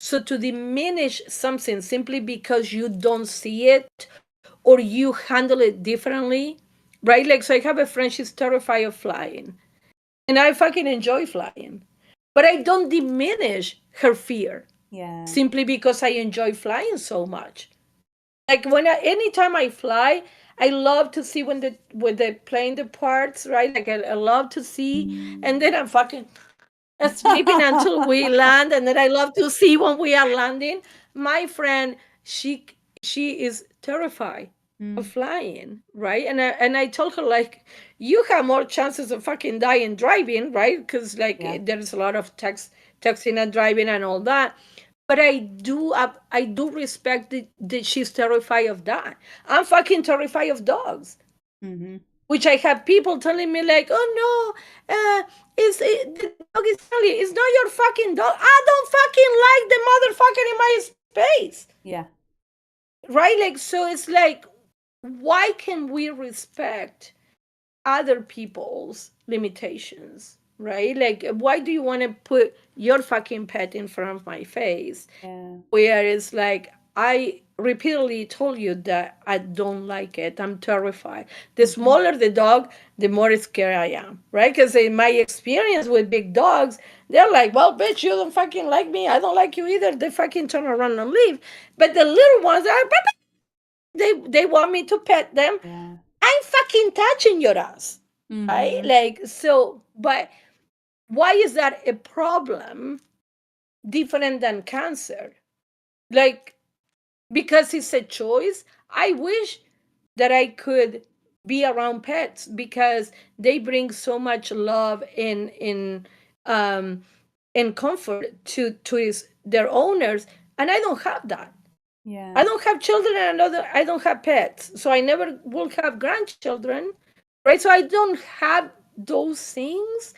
So to diminish something simply because you don't see it or you handle it differently, right? Like, so I have a friend, she's terrified of flying, and I fucking enjoy flying, but I don't diminish her fear simply because I enjoy flying so much. Like anytime I fly, I love to see when the plane departs, right? Like I love to see, and then I'm fucking sleeping until we land, and then I love to see when we are landing. My friend, she she is terrified of flying, right? And I told her, like, you have more chances of fucking dying driving, right? Because like there's a lot of texting and driving and all that. But I do respect that she's terrified of that. I'm fucking terrified of dogs. Which I have people telling me like, oh no, the dog is friendly. It's not your fucking dog. I don't fucking like the motherfucker in my space. Yeah. Right? Like, so it's like, why can we respect other people's limitations? Right? Like, why do you want to put your fucking pet in front of my face? Yeah. Where it's like, I repeatedly told you that I don't like it. I'm terrified. The smaller the dog, the more scared I am, right? Because in my experience with big dogs, they're like, well, bitch, you don't fucking like me. I don't like you either. They fucking turn around and leave. But the little ones are, they want me to pet them. Yeah. I'm fucking touching your ass, right? Like, so, but why is that a problem different than cancer? Like, because it's a choice. I wish that I could be around pets because they bring so much love and comfort to their owners, and I don't have that. Yeah. I don't have children, and I don't have pets, so I never will have grandchildren, right? So I don't have those things,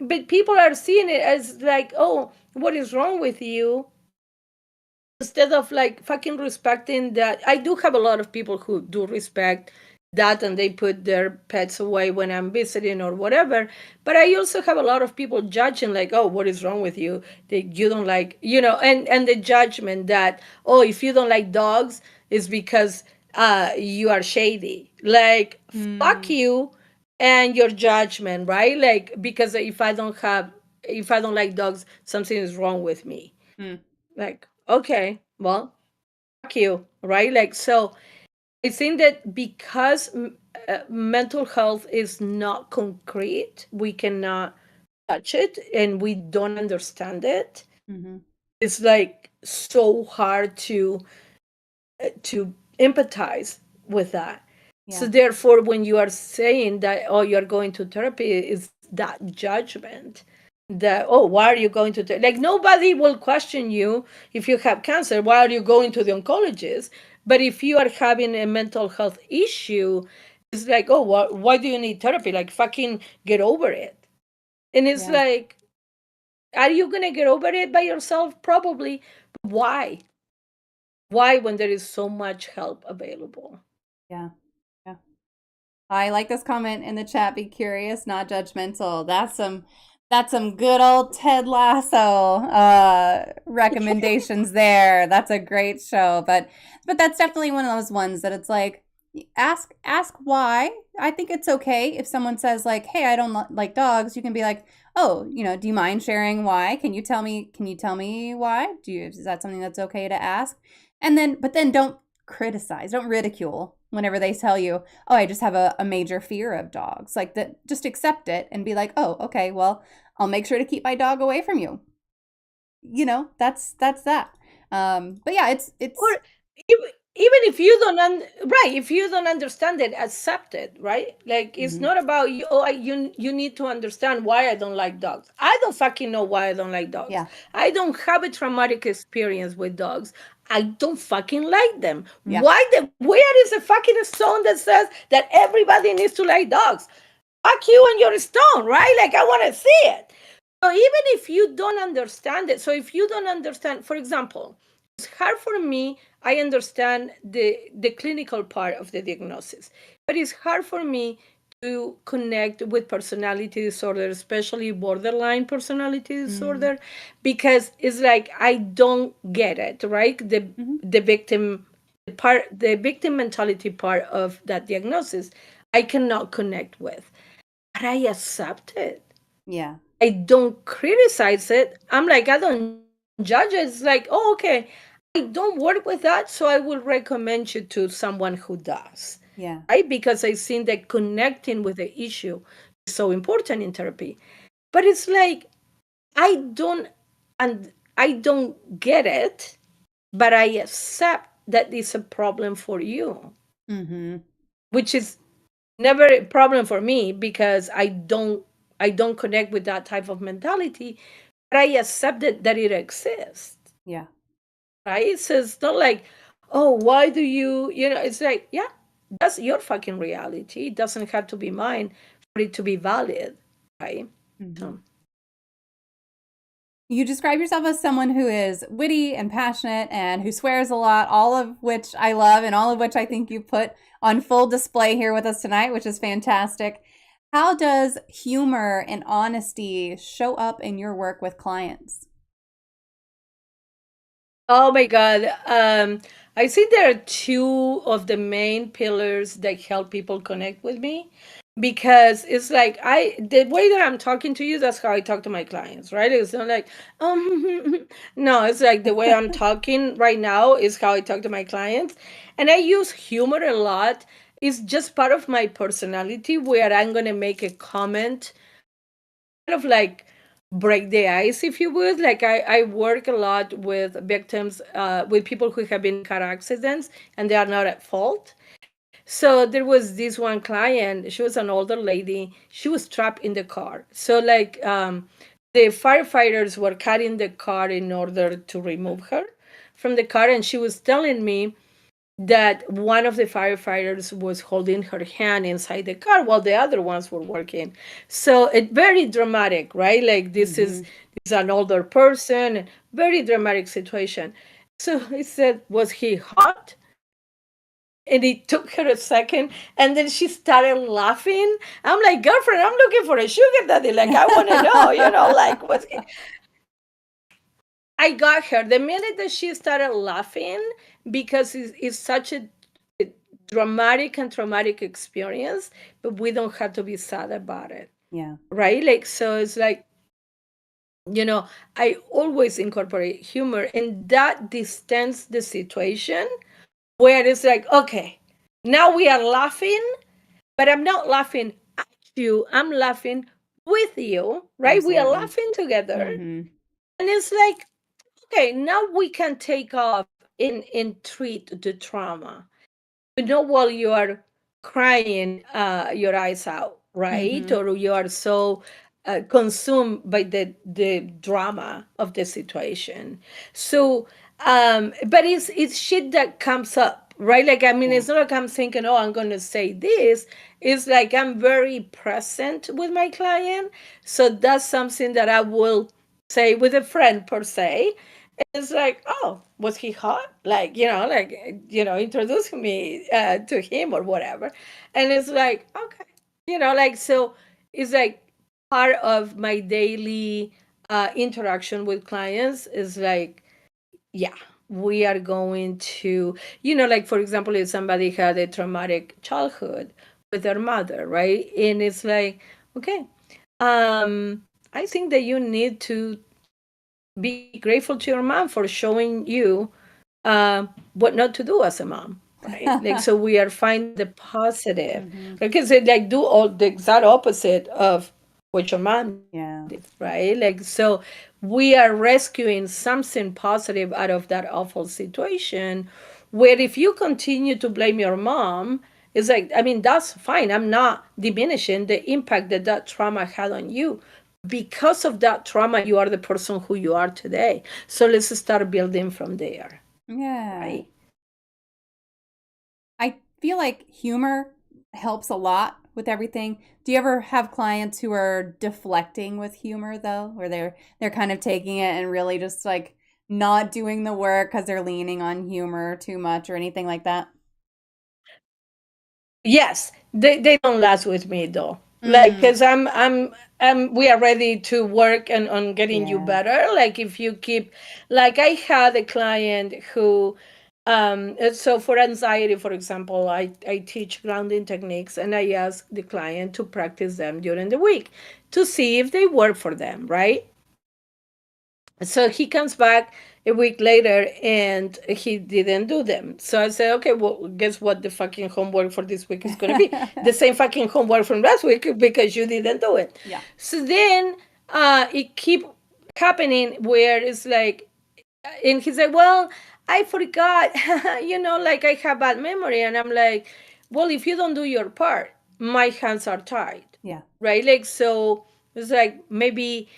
but people are seeing it as like, oh, what is wrong with you? Instead of like fucking respecting that. I do have a lot of people who do respect that, and they put their pets away when I'm visiting or whatever. But I also have a lot of people judging, like, oh, what is wrong with you that you don't like, and the judgment that, oh, if you don't like dogs, it's because you are shady. Like, fuck you and your judgment, right? Like, because if I don't like dogs, something is wrong with me. Like, okay, well, fuck you, right? Like, so I think that because mental health is not concrete, we cannot touch it, and we don't understand it. It's like so hard to empathize with that. So therefore, when you are saying that, oh, you're going to therapy, is that judgment that, oh, why are you going to like, nobody will question you if you have cancer, why are you going to the oncologist? But if you are having a mental health issue, it's like, oh, why do you need therapy? Like, fucking get over it. And it's like, are you gonna get over it by yourself? Probably. Why when there is so much help available? Yeah. Yeah. I like this comment in the chat. Be curious, not judgmental. That's some good old Ted Lasso recommendations there. That's a great show. But that's definitely one of those ones that it's like, ask why. I think it's okay if someone says like, hey, I don't like dogs. You can be like, oh, do you mind sharing why? Can you tell me why? Is that something that's okay to ask? But then don't criticize, don't ridicule whenever they tell you, oh, I just have a major fear of dogs. Like, that, just accept it and be like, oh, okay, well, I'll make sure to keep my dog away from you. That's that. But yeah, it's Or even if you don't right, if you don't understand it, accept it, right? Like, it's not about you. Oh, you need to understand why I don't like dogs. I don't fucking know why I don't like dogs. Yeah. I don't have a traumatic experience with dogs. I don't fucking like them. Yeah. Where is the fucking stone that says that everybody needs to like dogs? Fuck you and your stone, right? Like, I want to see it. So even if you don't understand it, so if you don't understand, for example, it's hard for me. I understand the clinical part of the diagnosis, but it's hard for me to connect with personality disorder, especially borderline personality Mm-hmm. disorder, because it's like I don't get it, right? The victim part, the victim mentality part of that diagnosis, I cannot connect with, but I accept it. Yeah. I don't criticize it. I'm like, I don't judge it. It's like, oh, okay, I don't work with that, so I will recommend you to someone who does, Yeah. right? Because I think that connecting with the issue is so important in therapy. But it's like, I don't, and I don't get it, but I accept that it's a problem for you, Mm-hmm. which is never a problem for me because I don't connect with that type of mentality, but I accepted that it exists, Yeah. right? So it's not like, oh, why do you know, it's like, yeah, that's your fucking reality. It doesn't have to be mine for it to be valid, right? Mm-hmm. So, You describe yourself as someone who is witty and passionate and who swears a lot, all of which I love and all of which I think you put on full display here with us tonight, which is fantastic. How does humor and honesty show up in your work with clients? oh my God. I think there are two of the main pillars that help people connect with me because it's like the way that I'm talking to you, that's how I talk to my clients, right? It's not like, no, it's like the way I'm talking right now is how I talk to my clients. And I use humor a lot. It's just part of my personality where I'm going to make a comment of like break the ice, if you would. Like I work a lot with victims, with people who have been in car accidents and they are not at fault. So there was this one client, she was an older lady, she was trapped in the car. So like the firefighters were cutting the car in order to remove her from the car, and she was telling me that one of the firefighters was holding her hand inside the car while the other ones were working. So it very dramatic, right? Like Mm-hmm. this is an older person, very dramatic situation. So I said, was he hot? And it took her a second, and then she started laughing. I'm like, girlfriend, I'm looking for a sugar daddy. Like, I want to know, like what's I got her the minute that she started laughing because it's such a dramatic and traumatic experience, but we don't have to be sad about it, Yeah. right? Like, so it's like, you know, I always incorporate humor, and that distance the situation where it's like, okay, now we are laughing, but I'm not laughing at you, I'm laughing with you, right? We are Absolutely. laughing together. Mm-hmm. And it's like, okay, now we can take off and treat the trauma. While you are crying your eyes out, right? Mm-hmm. Or you are so consumed by the drama of the situation. So, but it's shit that comes up, right? Like, I mean, Yeah. it's not like I'm thinking, oh, I'm going to say this. It's like I'm very present with my client. So that's something that I will say with a friend per se. It's like, oh, was he hot? Like, introducing me to him or whatever. And it's like, okay, like, so it's like part of my daily interaction with clients is like, yeah, we are going to, like, for example, if somebody had a traumatic childhood with their mother, right? And it's like, okay, I think that you need to be grateful to your mom for showing you what not to do as a mom, right? Like, so we are finding the positive, Mm-hmm. because it like do all the exact opposite of what your mom Yeah. did, right? Like, so we are rescuing something positive out of that awful situation. Where if you continue to blame your mom, it's like, I mean, that's fine. I'm not diminishing the impact that that trauma had on you. Because of that trauma, you are the person who you are today. So let's start building from there, Yeah. right? I feel like humor helps a lot with everything. Do you ever have clients who are deflecting with humor though, where they're kind of taking it and really just like not doing the work because they're leaning on humor too much or anything like that? Yes, they don't last with me though. Like, Mm, because we are ready to work and on getting you yeah. better. Like, if you keep, like, I had a client who, so for anxiety, for example, I teach grounding techniques and I ask the client to practice them during the week to see if they work for them, right? So he comes back a week later and he didn't do them. So I said, okay, well, guess what the fucking homework for this week is going to be? The same fucking homework from last week because you didn't do it. Yeah. So then it keep happening where it's like, and he's like, well, I forgot, like I have bad memory. And I'm like, well, if you don't do your part, my hands are tied, Yeah. right? Like, so it's like maybe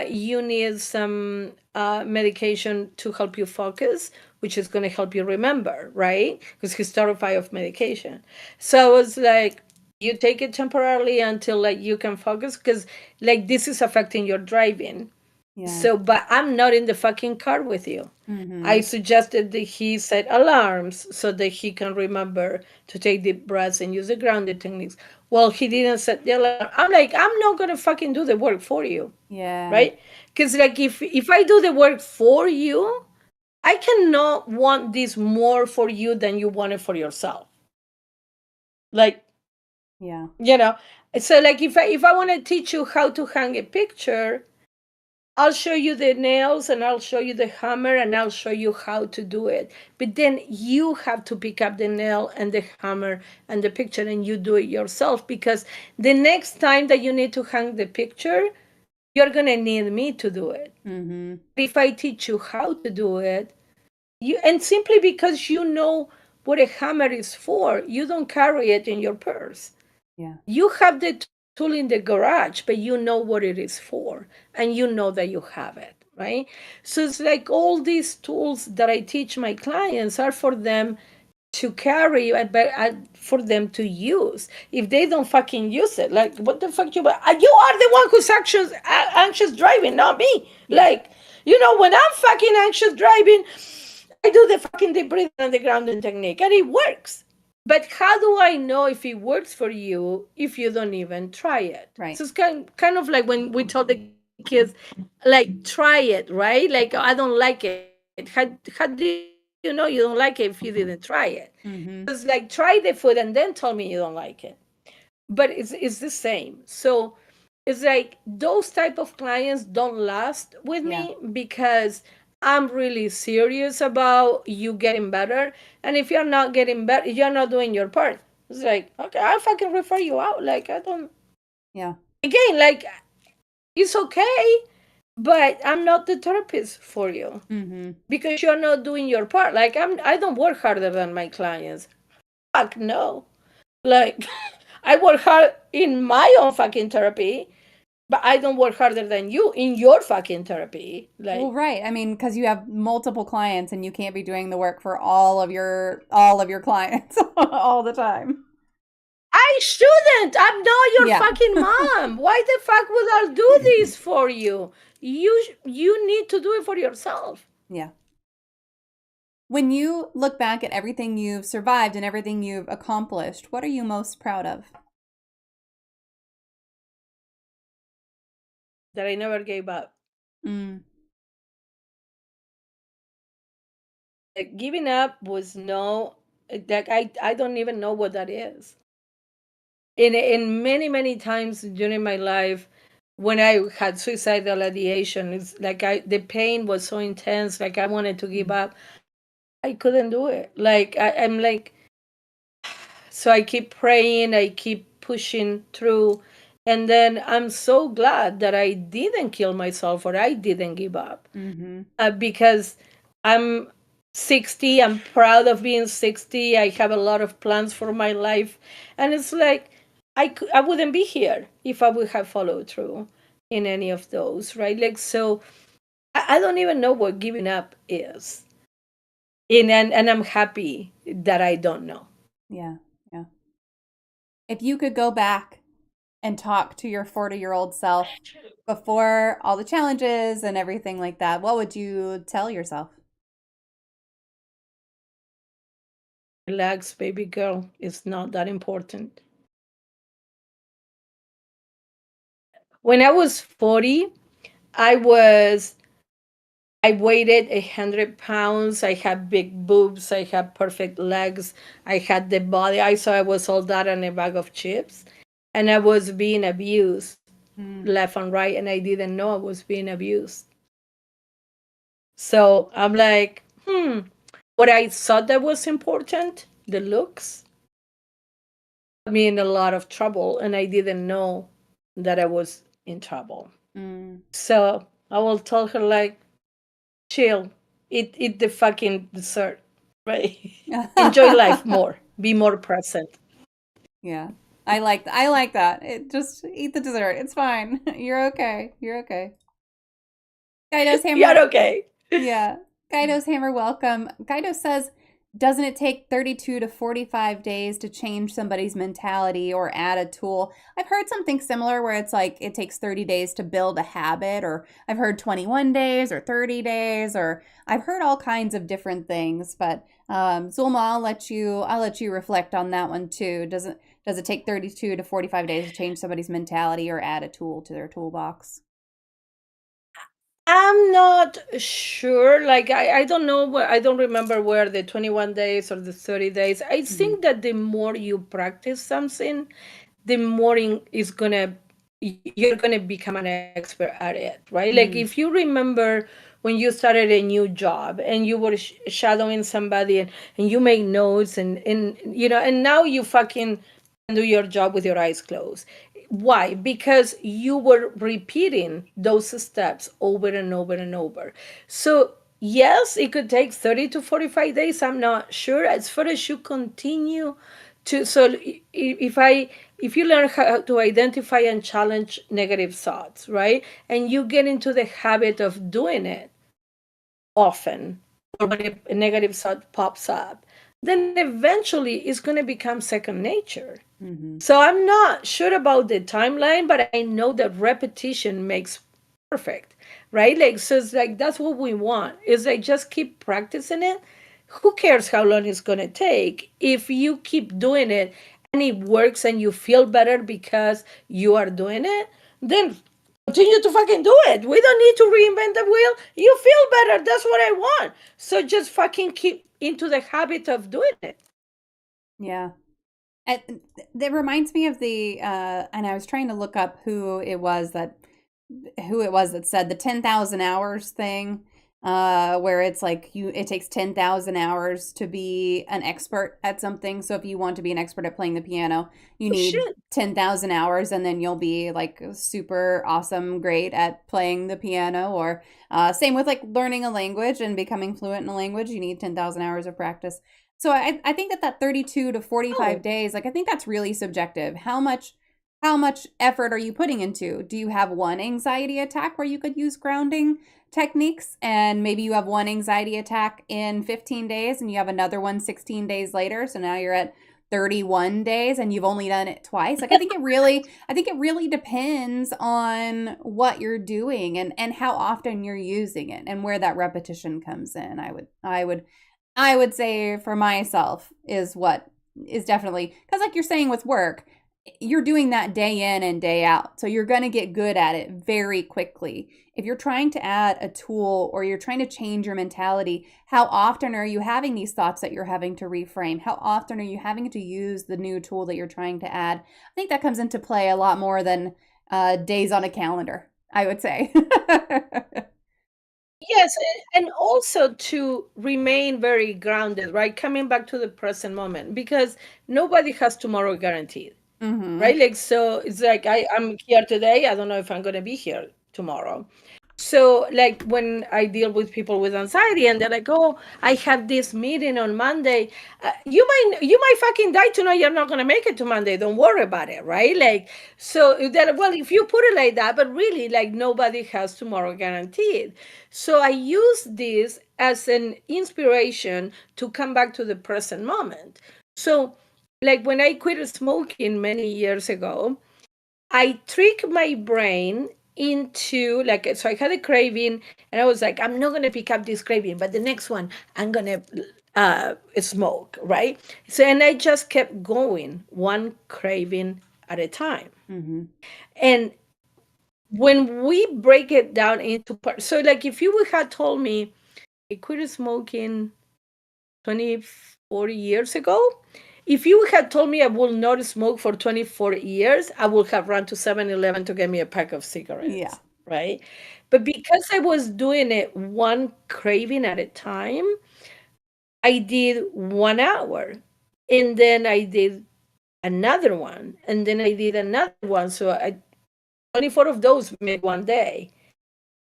you need some medication to help you focus, which is going to help you remember, right? Because he's terrified of medication. So it's like, you take it temporarily until like you can focus because like this is affecting your driving. Yeah. So, but I'm not in the fucking car with you. I Mm-hmm. suggested that he set alarms so that he can remember to take deep breaths and use the grounded techniques. Well, he didn't set the alarm. I'm like, I'm not gonna fucking do the work for you, Yeah. right? Because like if I do the work for you, I cannot want this more for you than you want it for yourself. Like, Yeah. you know. So like if I want to teach you how to hang a picture, I'll show you the nails and I'll show you the hammer and I'll show you how to do it. But then you have to pick up the nail and the hammer and the picture and you do it yourself because the next time that you need to hang the picture, you're going to need me to do it. Mm-hmm. If I teach you how to do it, and simply because you know what a hammer is for, you don't carry it in your purse. Yeah. You have the tool in the garage, but you know what it is for, and you know that you have it, right? So it's like all these tools that I teach my clients are for them to carry, but for them to use. If they don't fucking use it, like what the fuck you are the one who's anxious driving, not me. Yeah. Like, when I'm fucking anxious driving, I do the fucking deep breathing and the grounding technique, and it works. But how do I know if it works for you if you don't even try it? Right. So it's kind of like when we tell the kids, like, try it, right? Like, I don't like it. How do you know you don't like it if you didn't try it? It's Mm-hmm. like, try the food and then tell me you don't like it. But it's the same. So it's like those type of clients don't last with Yeah. me because I'm really serious about you getting better. And if you're not getting better, you're not doing your part. It's like, okay, I'll fucking refer you out. Like, I don't, Yeah. again, like, it's okay, but I'm not the therapist for you Mm-hmm. because you're not doing your part. Like, I don't work harder than my clients. Fuck no. Like, I work hard in my own fucking therapy, but I don't work harder than you in your fucking therapy. Well, Like, right. I mean, because you have multiple clients and you can't be doing the work for all of your clients all the time. I shouldn't. I'm not your Yeah. fucking mom. Why the fuck would I do this for you? You need to do it for yourself. Yeah. When you look back at everything you've survived and everything you've accomplished, what are you most proud of? That I never gave up. Mm, Like, giving up was no, like, I don't even know what that is. In many times during my life when I had suicidal ideation, it's like the pain was so intense, like I wanted to give mm, up. I couldn't do it. Like, I'm like, so I keep praying, I keep pushing through, and then I'm so glad that I didn't kill myself or I didn't give up, mm-hmm. because I'm 60. I'm proud of being 60. I have a lot of plans for my life. And it's like, I wouldn't be here if I would have followed through in any of those, right? Like, so I don't even know what giving up is. And I'm happy that I don't know. Yeah. Yeah. If you could go back and talk to your 40-year-old self before all the challenges and everything like that, what would you tell yourself? Relax, baby girl. It's not that important. When I was 40, I was I weighed 100 pounds. I had big boobs. I had perfect legs. I had the body. I saw I was all that in a bag of chips. And I was being abused Mm. left and right. And I didn't know I was being abused. So I'm like, what I thought that was important, the looks, got me in a lot of trouble. And I didn't know that I was in trouble. Mm. So I will tell her, like, chill, eat the fucking dessert, right? Enjoy life more, be more present. Yeah. I like that. It just eat the dessert. It's fine. You're okay. You're okay. Kaido's You're hammer. okay. Yeah. Kaido's hammer, welcome. Kaido says, doesn't it take 32 to 45 days to change somebody's mentality or add a tool? I've heard something similar where it's like it takes 30 days to build a habit, or I've heard 21 days or 30 days, or I've heard all kinds of different things. But Zulma, I'll let you reflect on that one too. Does it take 32 to 45 days to change somebody's mentality or add a tool to their toolbox? I'm not sure. Like, I don't know where, I don't remember where the 21 days or the 30 days. I Mm-hmm. think that the more you practice something, the more you're gonna become an expert at it, right? Like, Mm-hmm. if you remember when you started a new job and you were shadowing somebody, and you make notes, and and now you fucking do your job with your eyes closed. Why? Because you were repeating those steps over and over and over. So yes, it could take 30 to 45 days. I'm not sure. As far as you continue to, so if you learn how to identify and challenge negative thoughts, right, and you get into the habit of doing it often, or when a negative thought pops up, then eventually it's going to become second nature. Mm-hmm. So I'm not sure about the timeline, but I know that repetition makes perfect, right? Like, so it's like that's what we want. Is like just keep practicing it. Who cares how long it's gonna take? If you keep doing it and it works and you feel better because you are doing it, then continue to fucking do it. We don't need to reinvent the wheel. You feel better. That's what I want. So just fucking keep into the habit of doing it. Yeah. That reminds me of the and I was trying to look up who it was that said the 10,000 hours thing, where it's like it takes 10,000 hours to be an expert at something. So if you want to be an expert at playing the piano, you Oh need shit. 10,000 hours, and then you'll be like super awesome great at playing the piano. Or same with like learning a language and becoming fluent in a language, you need 10,000 hours of practice. So I think that 32 to 45 Oh, days, like I think that's really subjective. How much effort are you putting into? Do you have one anxiety attack where you could use grounding techniques, and maybe you have one anxiety attack in 15 days and you have another one 16 days later, so now you're at 31 days and you've only done it twice? Like I think it really depends on what you're doing and how often you're using it and where that repetition comes in. I would say for myself is what is definitely, because like you're saying with work, you're doing that day in and day out. So you're going to get good at it very quickly. If you're trying to add a tool or you're trying to change your mentality, how often are you having these thoughts that you're having to reframe? How often are you having to use the new tool that you're trying to add? I think that comes into play a lot more than days on a calendar, I would say. yes, and also to remain very grounded, right? Coming back to the present moment, because nobody has tomorrow guaranteed, Mm-hmm. right? Like, so it's like I'm here today. I don't know if I'm going to be here tomorrow. So, like, when I deal with people with anxiety and they're like, "Oh, I have this meeting on Monday," you might fucking die tonight. You're not gonna make it to Monday. Don't worry about it, right? Like, so that, well, if you put it like that, but really, like, nobody has tomorrow guaranteed. So I use this as an inspiration to come back to the present moment. So, like, when I quit smoking many years ago, I trick my brain into, like, so I had a craving and I was like, I'm not gonna pick up this craving, but the next one I'm gonna smoke, right? So, and I just kept going, one craving at a time. Mm-hmm. And when we break it down into parts, so like if you would have told me I quit smoking 24 years ago, if you had told me I will not smoke for 24 years, I would have run to 7-Eleven to get me a pack of cigarettes, Yeah. right? But because I was doing it one craving at a time, I did 1 hour, and then I did another one, and then I did another one. So 24 of those make one day,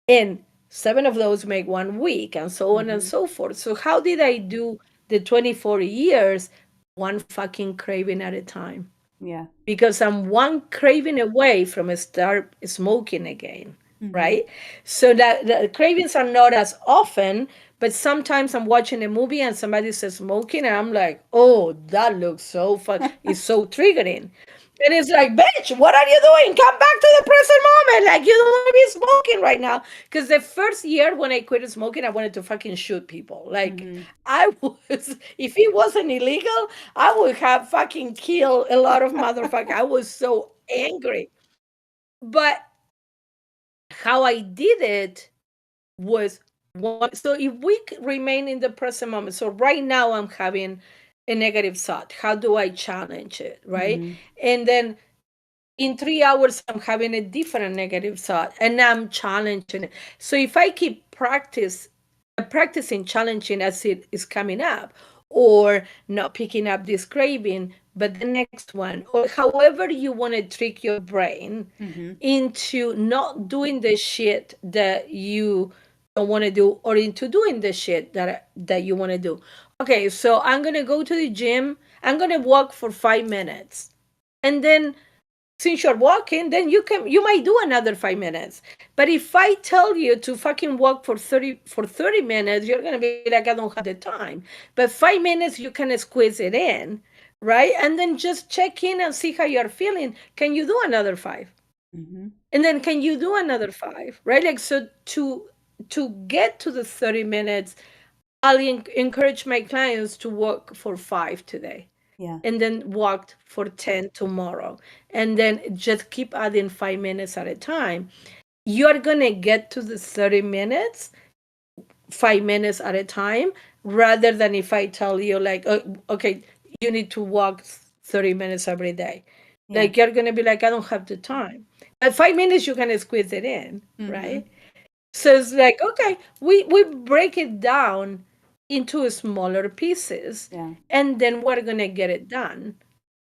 and 7 of those make 1 week, and so on and Mm-hmm. so forth. So how did I do the 24 years? One fucking craving at a time, Yeah. because I'm one craving away from start smoking again, Mm-hmm. right? So that the cravings are not as often, but sometimes I'm watching a movie and somebody says smoking, and I'm like, oh, that looks so fun. It's so triggering. And it's like, bitch, what are you doing? Come back to the present moment. Like, you don't want to be smoking right now. Because the first year when I quit smoking, I wanted to fucking shoot people. Like, Mm-hmm. if it wasn't illegal, I would have fucking killed a lot of motherfuckers. I was so angry. But how I did it was one. So if we remain in the present moment, so right now I'm having a negative thought. How do I challenge it? Right. Mm-hmm. And then in 3 hours, I'm having a different negative thought and I'm challenging it. So if I keep practicing challenging as it is coming up, or not picking up this craving, but the next one, or however you want to trick your brain Mm-hmm. into not doing the shit that you don't want to do, or into doing the shit that you want to do. Okay, so I'm gonna go to the gym. I'm gonna walk for 5 minutes, and then since you're walking, then you might do another 5 minutes. But if I tell you to fucking walk for 30 minutes, you're gonna be like, I don't have the time. But 5 minutes you can squeeze it in, right? And then just check in and see how you're feeling. Can you do another five? Mm-hmm. And then can you do another five? Right? Like, so to get to the 30 minutes, I'll encourage my clients to walk for 5 today, Yeah. and then walked for 10 tomorrow, and then just keep adding 5 minutes at a time. You're gonna get to the 30 minutes 5 minutes at a time, rather than if I tell you like, oh, okay, you need to walk 30 minutes every day. Yeah. Like, you're gonna be like, I don't have the time. At 5 minutes you can squeeze it in, Mm-hmm. right? So it's like, okay, we break it down into smaller pieces, Yeah. and then we're gonna get it done,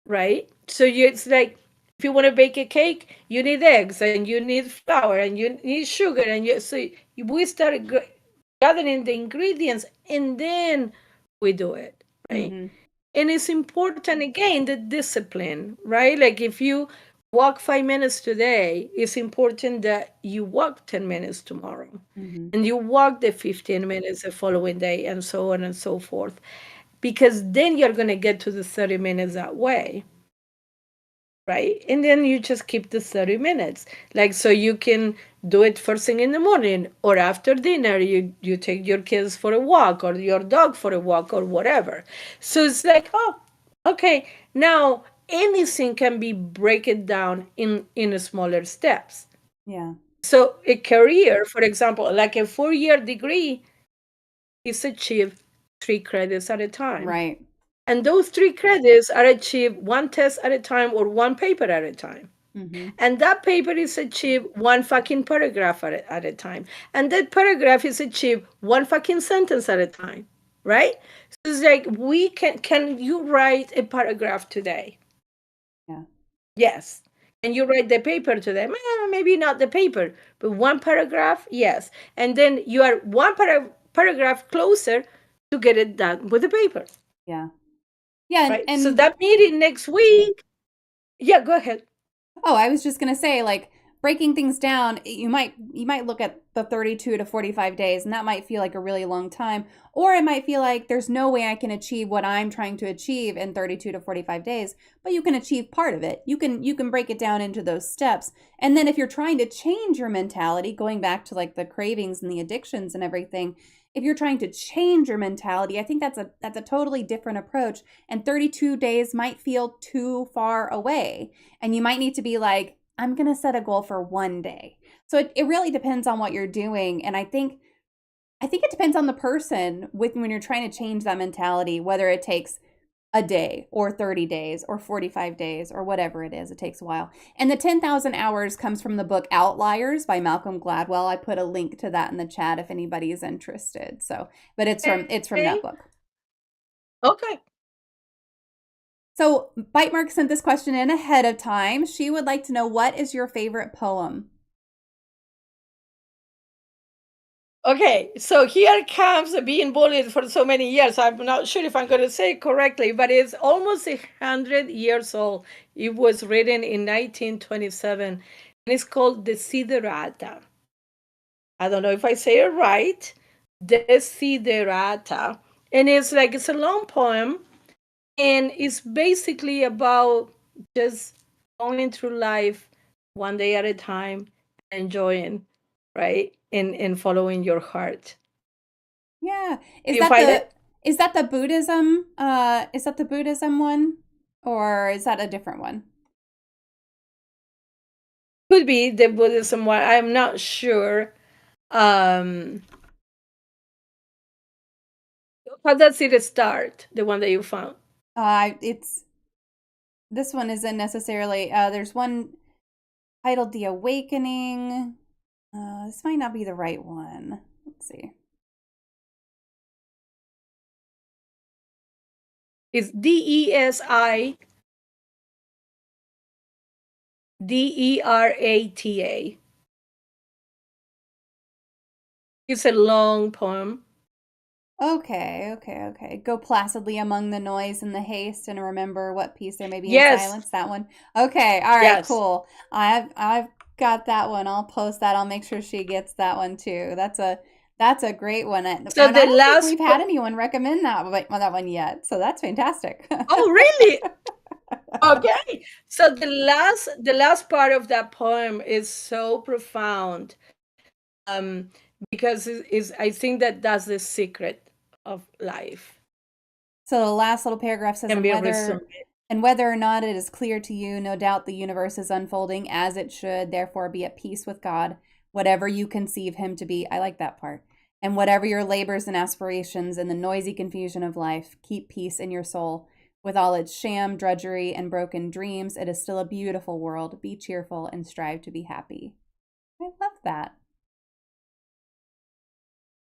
right? So it's like, if you want to bake a cake, you need eggs and you need flour and you need sugar, and we start gathering the ingredients, and then we do it, right? Mm-hmm. And it's important, again, the discipline, right? Like, if you walk 5 minutes today, it's important that you walk 10 minutes tomorrow, Mm-hmm. and you walk the 15 minutes the following day, and so on and so forth, because then you're going to get to the 30 minutes that way, right? And then you just keep the 30 minutes. Like, so you can do it first thing in the morning, or after dinner, you take your kids for a walk, or your dog for a walk, or whatever. So it's like, oh, okay, now anything can be break it down in smaller steps. Yeah. So a career, for example, like a 4-year degree, is achieved 3 credits at a time. Right. And those 3 credits are achieved one test at a time, or one paper at a time. Mm-hmm. And that paper is achieved one fucking paragraph at a time. And that paragraph is achieved one fucking sentence at a time. Right? So it's like, can you write a paragraph today? Yeah. Yes. And you write the paper today? Maybe not the paper, but one paragraph, yes. And then you are one paragraph closer to get it done with the paper. Yeah. Yeah. Right? So And that meeting next week, yeah, go ahead. oh, I was just gonna say, like, breaking things down, you might look at the 32 to 45 days, and that might feel like a really long time, or it might feel like there's no way I can achieve what I'm trying to achieve in 32 to 45 days, but you can achieve part of it. You can break it down into those steps. And then if you're trying to change your mentality, going back to like the cravings and the addictions and everything, if you're trying to change your mentality, I think that's a totally different approach. And 32 days might feel too far away. And you might need to be like, I'm going to set a goal for one day. So it really depends on what you're doing. And I think it depends on the person when you're trying to change that mentality, whether it takes a day or 30 days or 45 days or whatever it is. It takes a while. And the 10,000 hours comes from the book Outliers by Malcolm Gladwell. I put a link to that in the chat if anybody is interested. So, but it's from that book. Okay. So Bite Mark sent this question in ahead of time. She would like to know, what is your favorite poem? Okay, so here comes being bullied for so many years. I'm not sure if I'm going to say it correctly, but it's almost 100 years old. It was written in 1927, and it's called Desiderata. I don't know if I say it right. Desiderata. And it's a long poem, and it's basically about just going through life one day at a time, enjoying, right? And following your heart. Yeah. Is that the Buddhism? Is that the Buddhism one? Or is that a different one? Could be the Buddhism one. I'm not sure. How does it start? The one that you found? This one isn't necessarily. There's one titled "The Awakening." This might not be the right one. Let's see. It's DESIDERATA. It's a long poem. Okay. Go placidly among the noise and the haste, and remember what peace there may be Yes. in silence. That one. Okay. All right. Yes. Cool. I've got that one. I'll post that. I'll make sure she gets that one too. That's a great one. So and I don't think we've had anyone recommend that one yet. So that's fantastic. Oh, really? Okay. So the last part of that poem is so profound. Because I think that's the secret of life. So the last little paragraph says, and whether or not it is clear to you, no doubt the universe is unfolding as it should, therefore be at peace with God, whatever you conceive him to be. I like that part. And whatever your labors and aspirations in the noisy confusion of life, keep peace in your soul. With all its sham, drudgery, and broken dreams, it is still a beautiful world. Be cheerful and strive to be happy. I love that.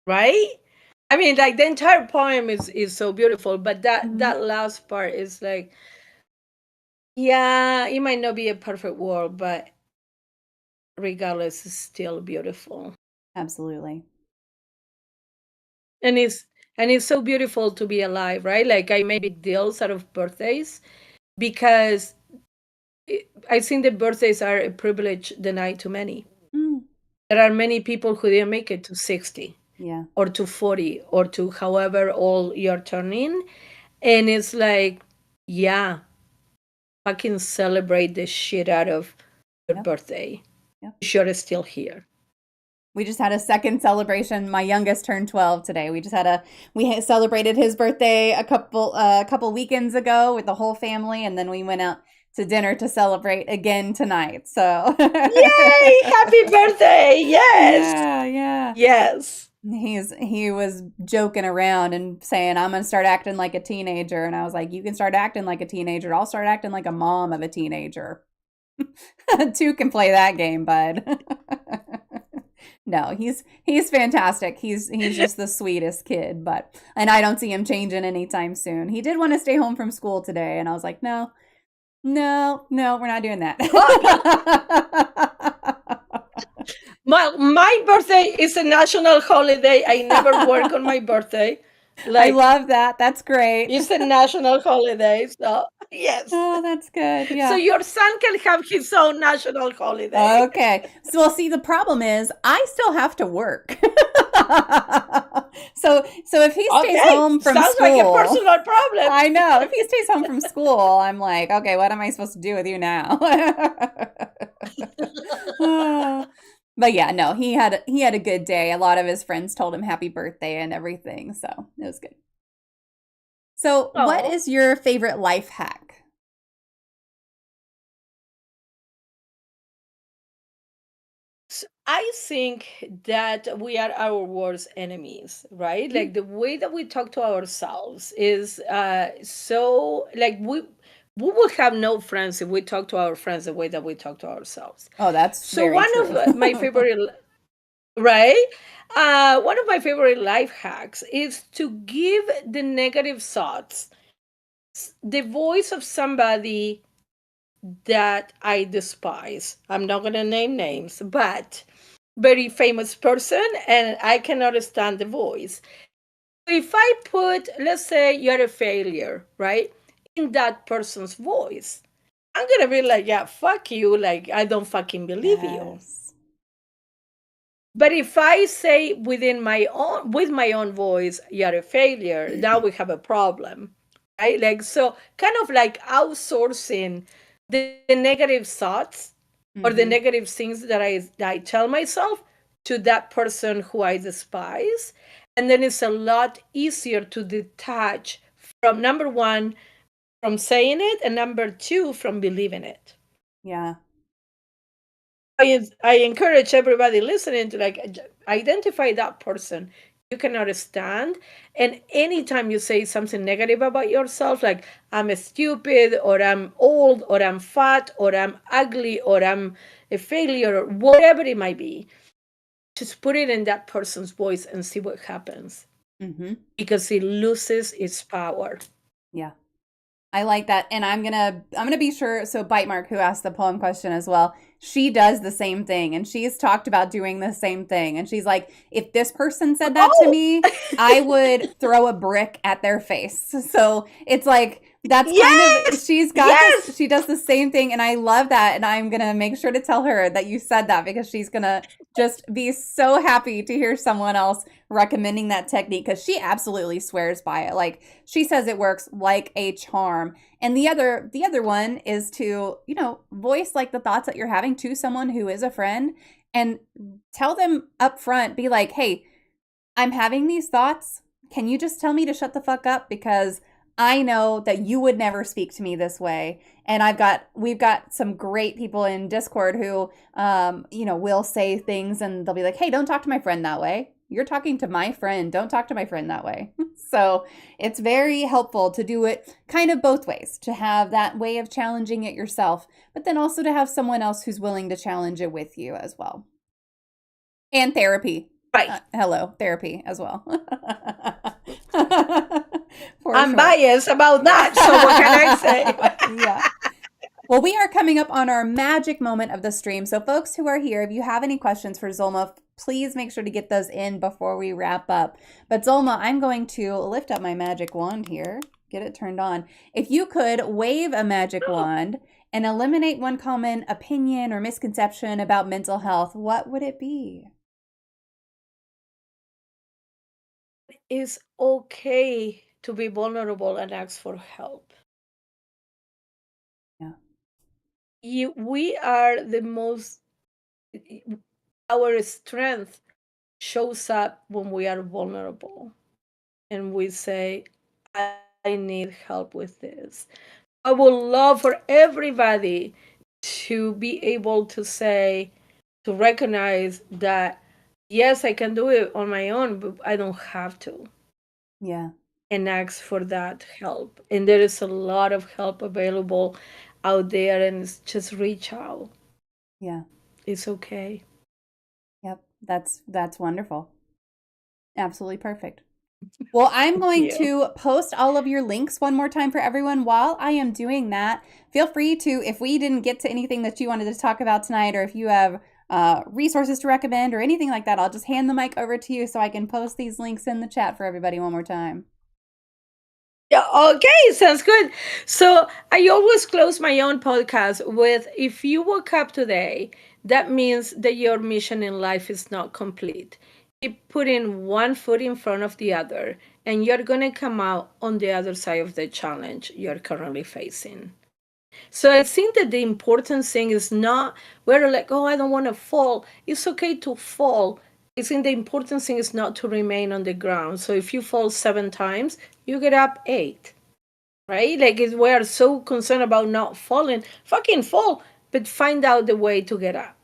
Right? I mean, the entire poem is so beautiful, but that last part is yeah, it might not be a perfect world, but regardless, it's still beautiful. Absolutely. And it's so beautiful to be alive, right? I make big deals out of birthdays because I think the birthdays are a privilege denied to many. There are many people who didn't make it to 60. Yeah. Or to 40 or to however old you're turning. And it's yeah, fucking celebrate the shit out of your birthday. Yep. You're still here. We just had a second celebration. My youngest turned 12 today. We celebrated his birthday a couple weekends ago with the whole family, and then we went out to dinner to celebrate again tonight. So yay! Happy birthday! Yes. Yeah. Yes. He was joking around and saying, I'm gonna start acting like a teenager, and I was like, you can start acting like a teenager. I'll start acting like a mom of a teenager. Two can play that game, bud. No, he's fantastic. He's just the sweetest kid, and I don't see him changing anytime soon. He did want to stay home from school today, and I was like, no, we're not doing that. My birthday is a national holiday. I never work on my birthday. I love that. That's great. It's a national holiday, so yes. Oh, that's good. Yeah. So your son can have his own national holiday. Okay. So, well, see, the problem is I still have to work. So if he stays home from sounds school, like a personal problem. I know. If he stays home from school, I'm like, okay, what am I supposed to do with you now? But yeah, no, he had a good day. A lot of his friends told him happy birthday and everything, so it was good. So, what Oh. is your favorite life hack? I think that we are our worst enemies, right? Mm. Like the way that we talk to ourselves is so like we will have no friends if we talk to our friends the way that we talk to ourselves. Oh, that's So very one true. of my favorite, right? One of my favorite life hacks is to give the negative thoughts the voice of somebody that I despise. I'm not going to name names, but very famous person, and I cannot stand the voice. If I put, let's say you're a failure, right, in that person's voice, I'm going to be like, yeah, fuck you. Like, I don't fucking believe you. Yes. But if I say within my own, with my own voice, you're a failure, now we have a problem, right? Like, so kind of like outsourcing the negative thoughts or the Mm-hmm. negative things that I tell myself to that person who I despise. And then it's a lot easier to detach from number one, from saying it, and number two, from believing it. Yeah. I encourage everybody listening to like identify that person you cannot stand, and anytime you say something negative about yourself, like I'm stupid or I'm old or I'm fat or I'm ugly or I'm a failure or whatever it might be, just put it in that person's voice and see what happens, Mm-hmm. because it loses its power. Yeah. I like that. And I'm gonna be sure, so Bite Mark, who asked the poem question as well, she does the same thing. And she's talked about doing the same thing. And she's like, if this person said that to Oh. me, I would throw a brick at their face. So it's like that's kind of Yes, she's got this, yes. she does the same thing, and I love that. And I'm gonna make sure to tell her that you said that because she's gonna just be so happy to hear someone else recommending that technique because she absolutely swears by it. Like she says it works like a charm. And the other one is to, voice like the thoughts that you're having to someone who is a friend and tell them up front, be like, "Hey, I'm having these thoughts. Can you just tell me to shut the fuck up because I know that you would never speak to me this way." And we've got some great people in Discord who will say things and they'll be like, "Hey, don't talk to my friend that way. You're talking to my friend. Don't talk to my friend that way." So, it's very helpful to do it kind of both ways, to have that way of challenging it yourself, but then also to have someone else who's willing to challenge it with you as well. And therapy. Right. Hello, therapy as well. For I'm sure. biased about that, so what can I say? Yeah. Well, we are coming up on our magic moment of the stream. So, folks who are here, if you have any questions for Zulma, please make sure to get those in before we wrap up. But, Zulma, I'm going to lift up my magic wand here, get it turned on. If you could wave a magic wand and eliminate one common opinion or misconception about mental health, what would it be? It's okay to be vulnerable and ask for help. Yeah. We are the most, our strength shows up when we are vulnerable and we say, I need help with this. I would love for everybody to be able to say, to recognize that, yes, I can do it on my own, but I don't have to. Yeah. And ask for that help. And there is a lot of help available out there, and just reach out. Yeah. It's okay. Yep. That's wonderful. Absolutely perfect. Well, I'm Thank going you. to post all of your links one more time for everyone. While I am doing that, feel free to, if we didn't get to anything that you wanted to talk about tonight, or if you have resources to recommend or anything like that, I'll just hand the mic over to you so I can post these links in the chat for everybody one more time. Yeah, okay, sounds good. So I always close my own podcast with, if you woke up today, that means that your mission in life is not complete. Keep putting one foot in front of the other, and you're going to come out on the other side of the challenge you're currently facing. So I think that the important thing is not, we're like, oh, I don't want to fall. It's okay to fall. I think the important thing is not to remain on the ground. So if you fall 7 times, you get up 8, right? Like we are so concerned about not falling. Fucking fall, but find out the way to get up.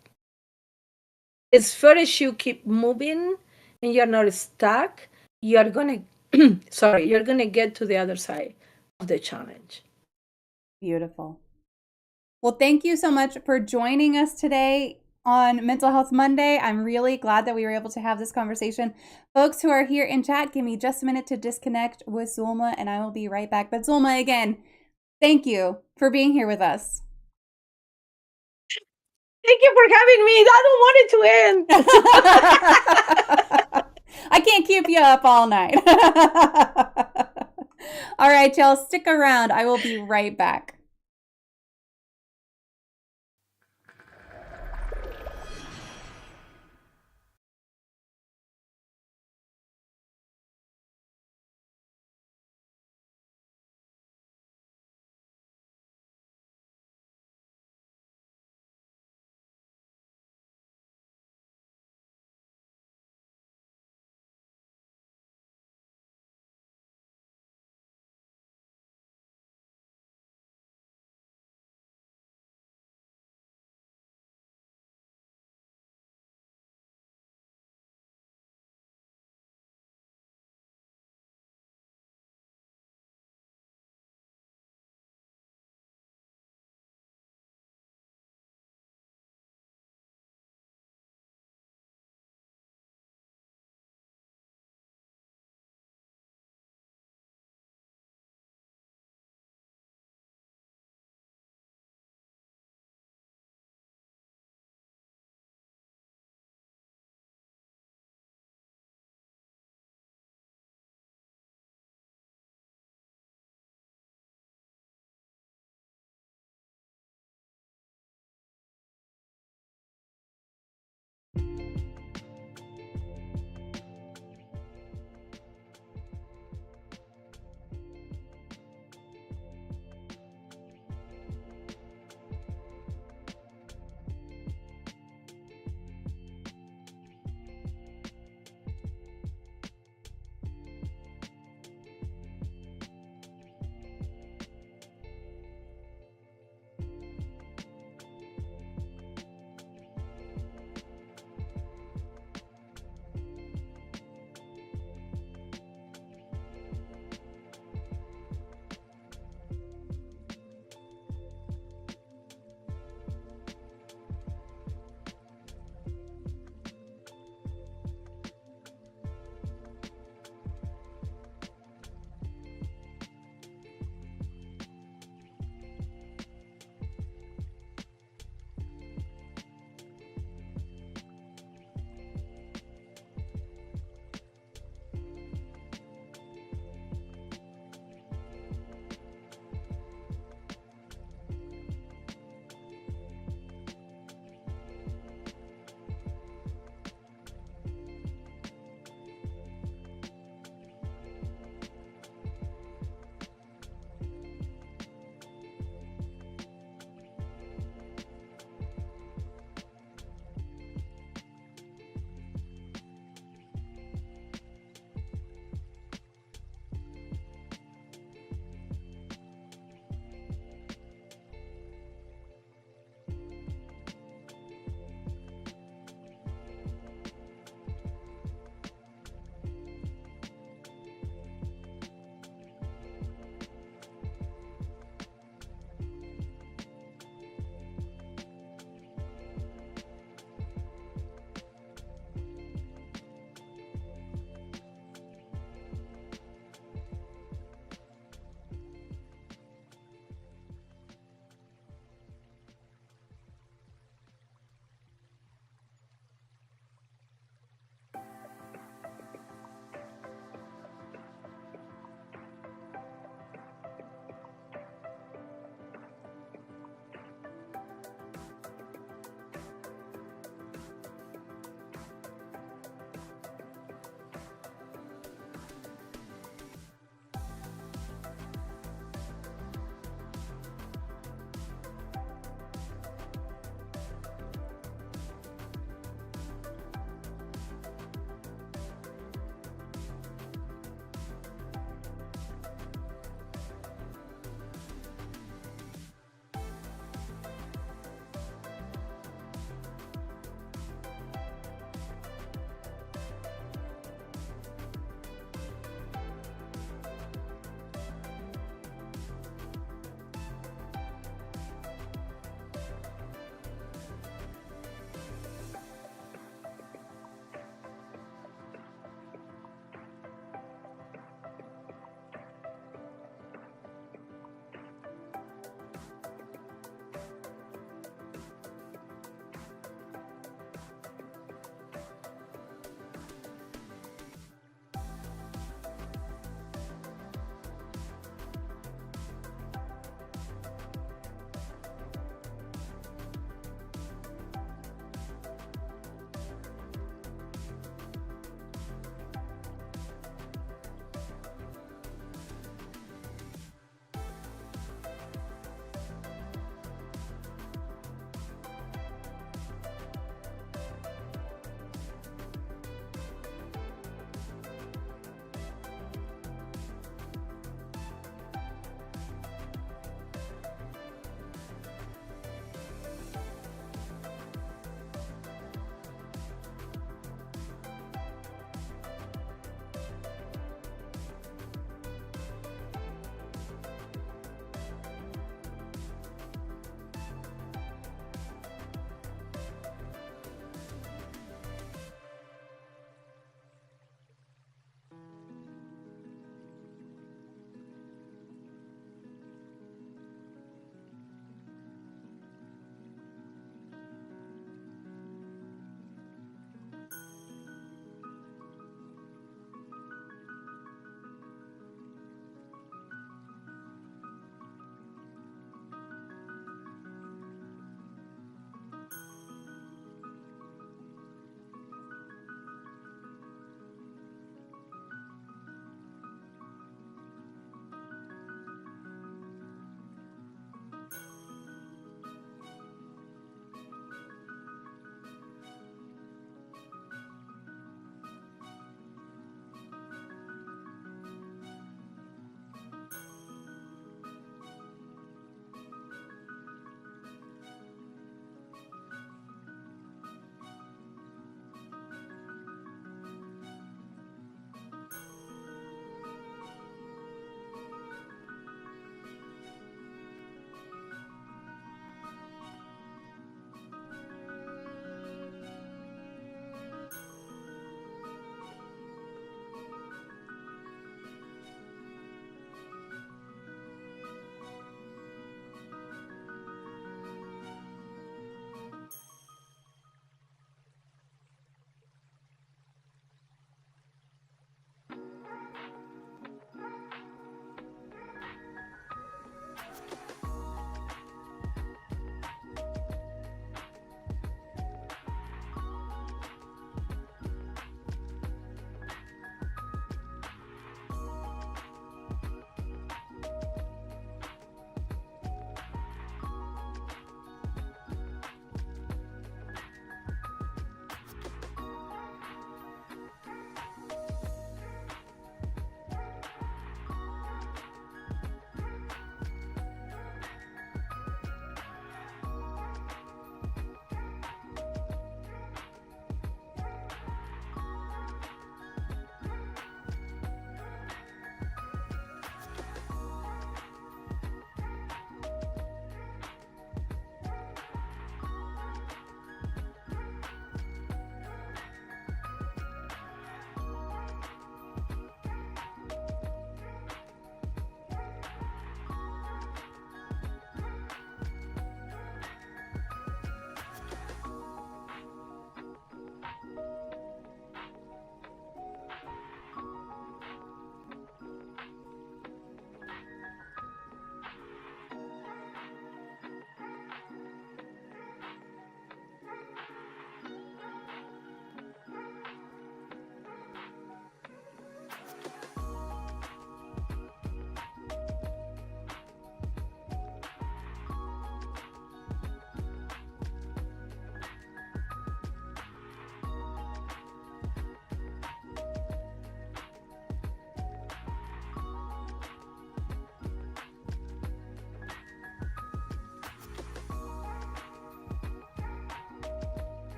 As far as you keep moving and you're not stuck, you're gonna sorry, you're gonna get to the other side of the challenge. Beautiful. Well, thank you so much for joining us today on Mental Health Monday. I'm really glad that we were able to have this conversation. Folks who are here in chat, give me just a minute to disconnect with Zulma and I will be right back. But Zulma, again, thank you for being here with us. Thank you for having me. I don't want it to end. I can't keep you up all night. All right, y'all, stick around. I will be right back.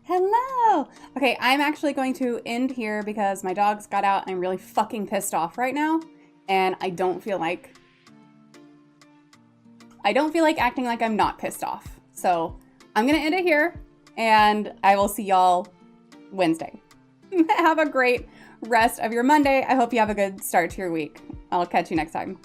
Hello. Okay, I'm actually going to end here because my dogs got out and I'm really fucking pissed off right now. And I don't feel like acting like I'm not pissed off. So I'm gonna end it here and I will see y'all Wednesday. Have a great rest of your Monday. I hope you have a good start to your week. I'll catch you next time.